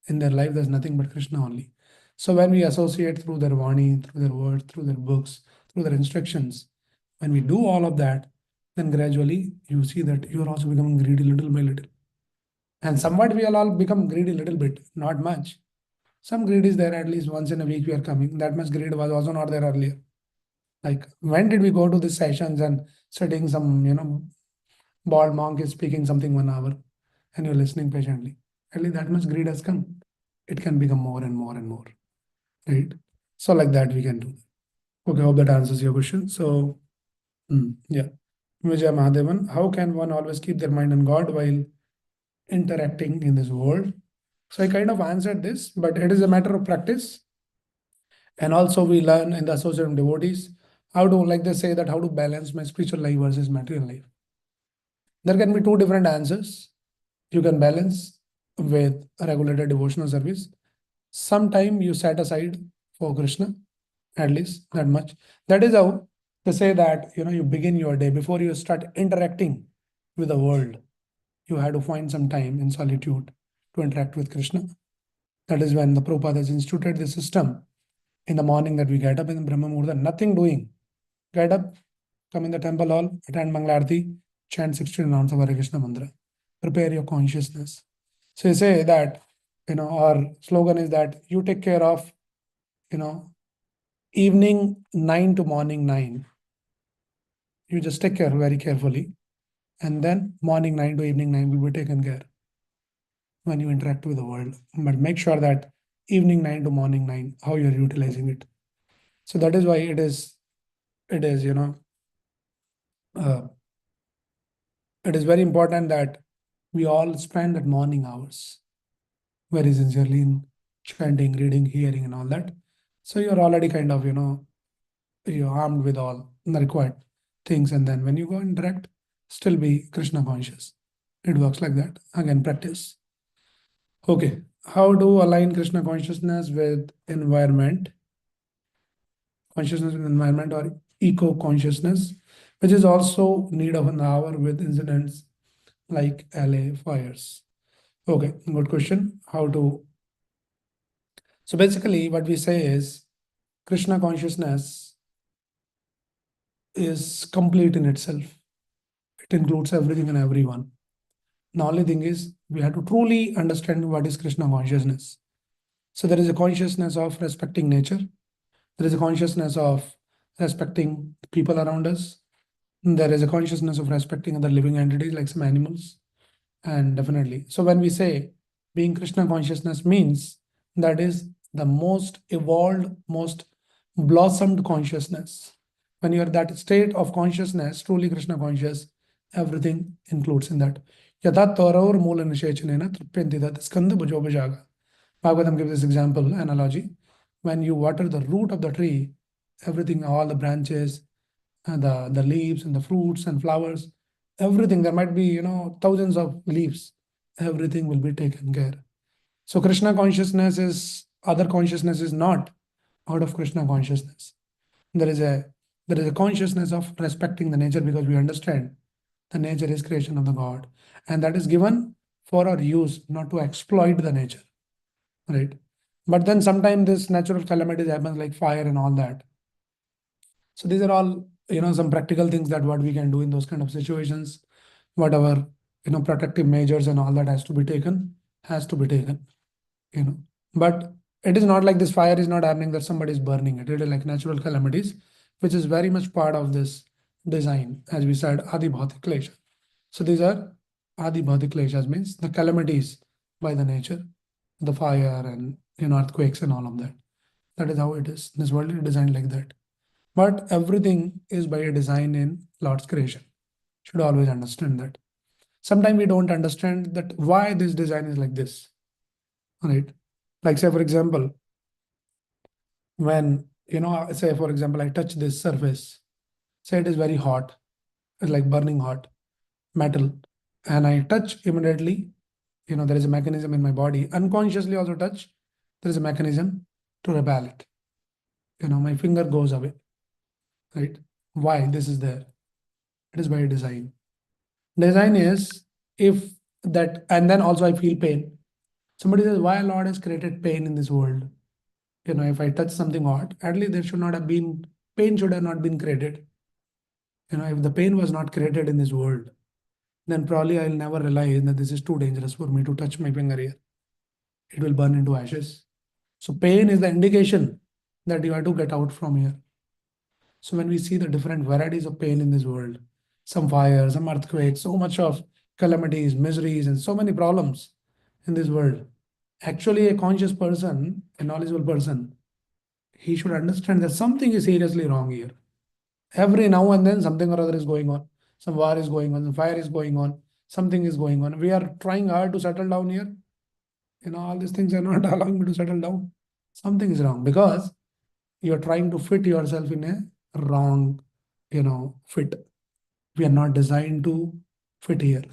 In their life, there's nothing but Krishna only. So when we associate through their Vani, through their words, through their books, through their instructions, when we do all of that, then gradually you see that you are also becoming greedy little by little. And somewhat we will all become greedy little bit, not much. Some greed is there at least once in a week we are coming. That much greed was also not there earlier. Like when did we go to these sessions and studying some, bald monk is speaking something 1 hour and you're listening patiently. At least that much greed has come. It can become more and more and more, right? So like that we can do. Okay, hope that answers your question. So, yeah. Vijay Mahadevan, how can one always keep their mind on God while interacting in this world? So I kind of answered this, but it is a matter of practice. And also we learn in the association of devotees how to, like they say that how to balance my spiritual life versus material life. There can be two different answers. You can balance with a regulated devotional service. Sometime you set aside for Krishna, at least that much. That is how they say that you begin your day before you start interacting with the world. You have to find some time in solitude to interact with Krishna. That is when the Prabhupada has instituted the system. In the morning that we get up in the Brahma Muhurta, nothing doing. Get up, come in the temple hall, attend Mangalarti, chant 16 rounds of Hare Krishna mantra. Prepare your consciousness. So you say that, our slogan is that you take care of, evening 9 to morning 9. You just take care very carefully. And then morning 9 to evening 9 will be taken care when you interact with the world. But make sure that evening 9 to morning 9, how you're utilizing it. So that is why it is, uh, it is very important that we all spend that morning hours very sincerely in chanting, reading, hearing, and all that. So you're already kind of, you're armed with all the required things. And then when you go interact, still be Krishna conscious. It works like that. Again, practice. Okay. How do align Krishna consciousness with environment? Consciousness with environment or eco consciousness, which is also need of an hour with incidents like LA fires. Okay, good question. How to? So basically, what we say is Krishna consciousness is complete in itself. It includes everything and everyone. The only thing is we have to truly understand what is Krishna consciousness. So there is a consciousness of respecting nature. There is a consciousness of respecting people around us. There is a consciousness of respecting other living entities like some animals. And definitely. So when we say being Krishna consciousness means that is the most evolved, most blossomed consciousness. When you are that state of consciousness, truly Krishna conscious, everything includes in that. Yatha Toror Mula Nishechanena Tripyantidat Skanda Bhajobhajaga. Bhagavatam gives this example, analogy. When you water the root of the tree, everything, all the branches, and the leaves and the fruits and flowers, everything, there might be, thousands of leaves, everything will be taken care. So Krishna consciousness is, other consciousness is not out of Krishna consciousness. There is a consciousness of respecting the nature because we understand the nature is creation of the God, and that is given for our use, not to exploit the nature, right? But then sometimes this natural calamities happens like fire and all that. So these are all, some practical things that what we can do in those kind of situations. Whatever, protective measures and all that has to be taken, has to be taken, you know. But it is not like this fire is not happening that somebody is burning it. It is like natural calamities, which is very much part of this design, as we said, Adi Bhautik Klesha. So these are Adi Bhautik Kleshas, means the calamities by the nature, the fire and earthquakes and all of that. That is how it is. This world is designed like that. But everything is by a design in Lord's creation. Should always understand that. Sometimes we don't understand that why this design is like this, right? Like say for example, when say for example I touch this surface, say it is very hot, it's like burning hot metal, and I touch immediately, there is a mechanism in my body, unconsciously also touch, there is a mechanism to repel it. My finger goes away, right? Why this is there? It is by design. Design is if that, and then also I feel pain. Somebody says, why Lord has created pain in this world? If I touch something hot, at least there should not have been, pain should have not been created. If the pain was not created in this world, then probably I'll never realize that this is too dangerous for me to touch my finger here. It will burn into ashes. So pain is the indication that you have to get out from here. So when we see the different varieties of pain in this world, some fire, some earthquakes, so much of calamities, miseries, and so many problems in this world, actually a conscious person, a knowledgeable person, he should understand that something is seriously wrong here. Every now and then something or other is going on. Some war is going on, some fire is going on, something is going on. We are trying hard to settle down here. All these things are not allowing me to settle down. Something is wrong because you're trying to fit yourself in a wrong, fit. We are not designed to fit here.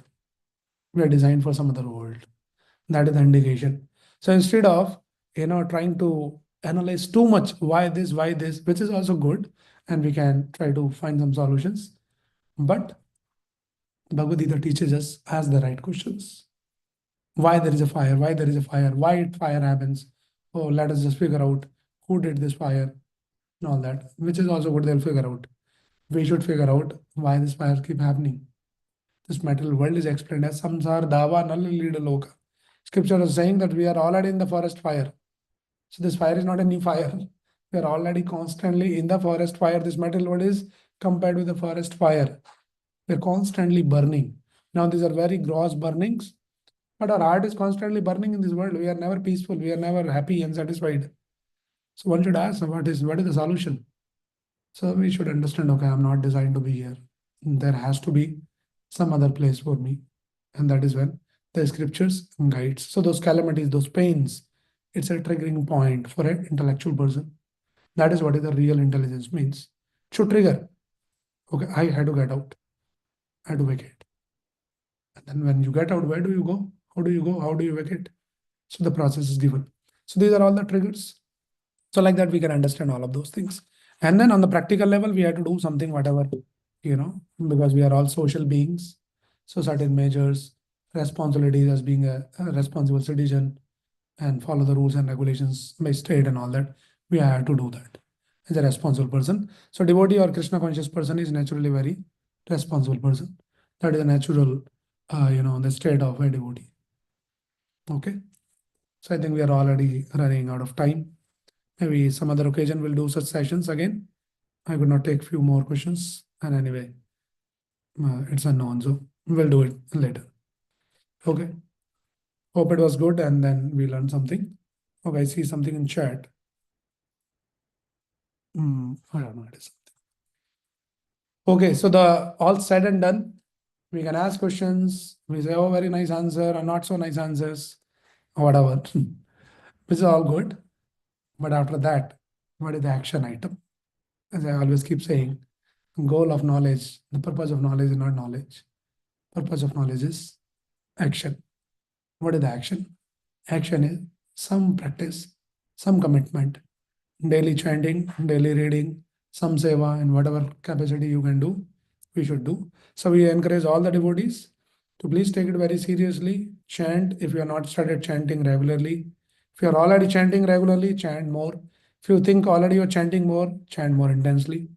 We are designed for some other world. That is the indication. So instead of, trying to analyze too much, why this, which is also good, and we can try to find some solutions. But Bhagavad Gita teaches us, ask the right questions. Why there is a fire? Why there is a fire? Why fire happens? Oh, let us just figure out who did this fire and all that, which is also what they'll figure out. We should figure out why this fire keep happening. This material world is explained as samsar dava nal lead loka. Scripture is saying that we are already in the forest fire. So this fire is not a new fire. We are already constantly in the forest fire. This material world is compared with the forest fire. We're constantly burning. Now these are very gross burnings, but our heart is constantly burning in this world. We are never peaceful. We are never happy and satisfied. So one should ask, what is the solution? So we should understand, okay, I'm not designed to be here. There has to be some other place for me. And that is when the scriptures guides. So those calamities, those pains, it's a triggering point for an intellectual person. That is what is the real intelligence means. It should trigger. Okay, I had to get out. I had to vacate. And then when you get out, where do you go? How do you go? How do you vacate? So the process is given. So these are all the triggers. So like that, we can understand all of those things. And then on the practical level, we have to do something, whatever, because we are all social beings. So certain measures, responsibilities as being a responsible citizen, and follow the rules and regulations by state and all that. We have to do that as a responsible person. So devotee or Krishna conscious person is naturally very responsible person. That is a natural, the state of a devotee. Okay. So I think we are already running out of time. Maybe some other occasion we'll do such sessions again. I could not take few more questions. And anyway, it's unknown, so we'll do it later. Okay. Hope it was good and then we learned something. Okay, I see something in chat. I don't know what it is. Okay, so the all said and done, we can ask questions. We say, oh, very nice answer or not so nice answers, or whatever, which is all good. But after that, what is the action item? As I always keep saying, goal of knowledge, the purpose of knowledge is not knowledge. Purpose of knowledge is action. What is the action? Action is some practice, some commitment, daily chanting, daily reading, some seva, and whatever capacity you can do, we should do. So we encourage all the devotees to please take it very seriously. Chant if you are not started chanting regularly. If you are already chanting regularly, chant more. If you think already you're chanting more, chant more intensely.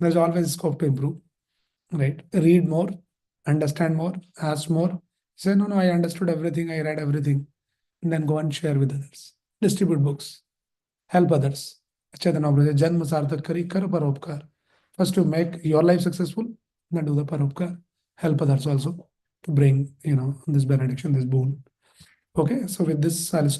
There's always scope to improve, right? Read more, understand more, ask more. Say, no, I understood everything, I read everything. And then go and share with others. Distribute books, help others. Chaitanya Mahaprabhu said, Janma sarthak kari kar paropkar. First to make your life successful, then do the paropkar. Help others also to bring, this benediction, this boon. Okay, so with this, I'll stop.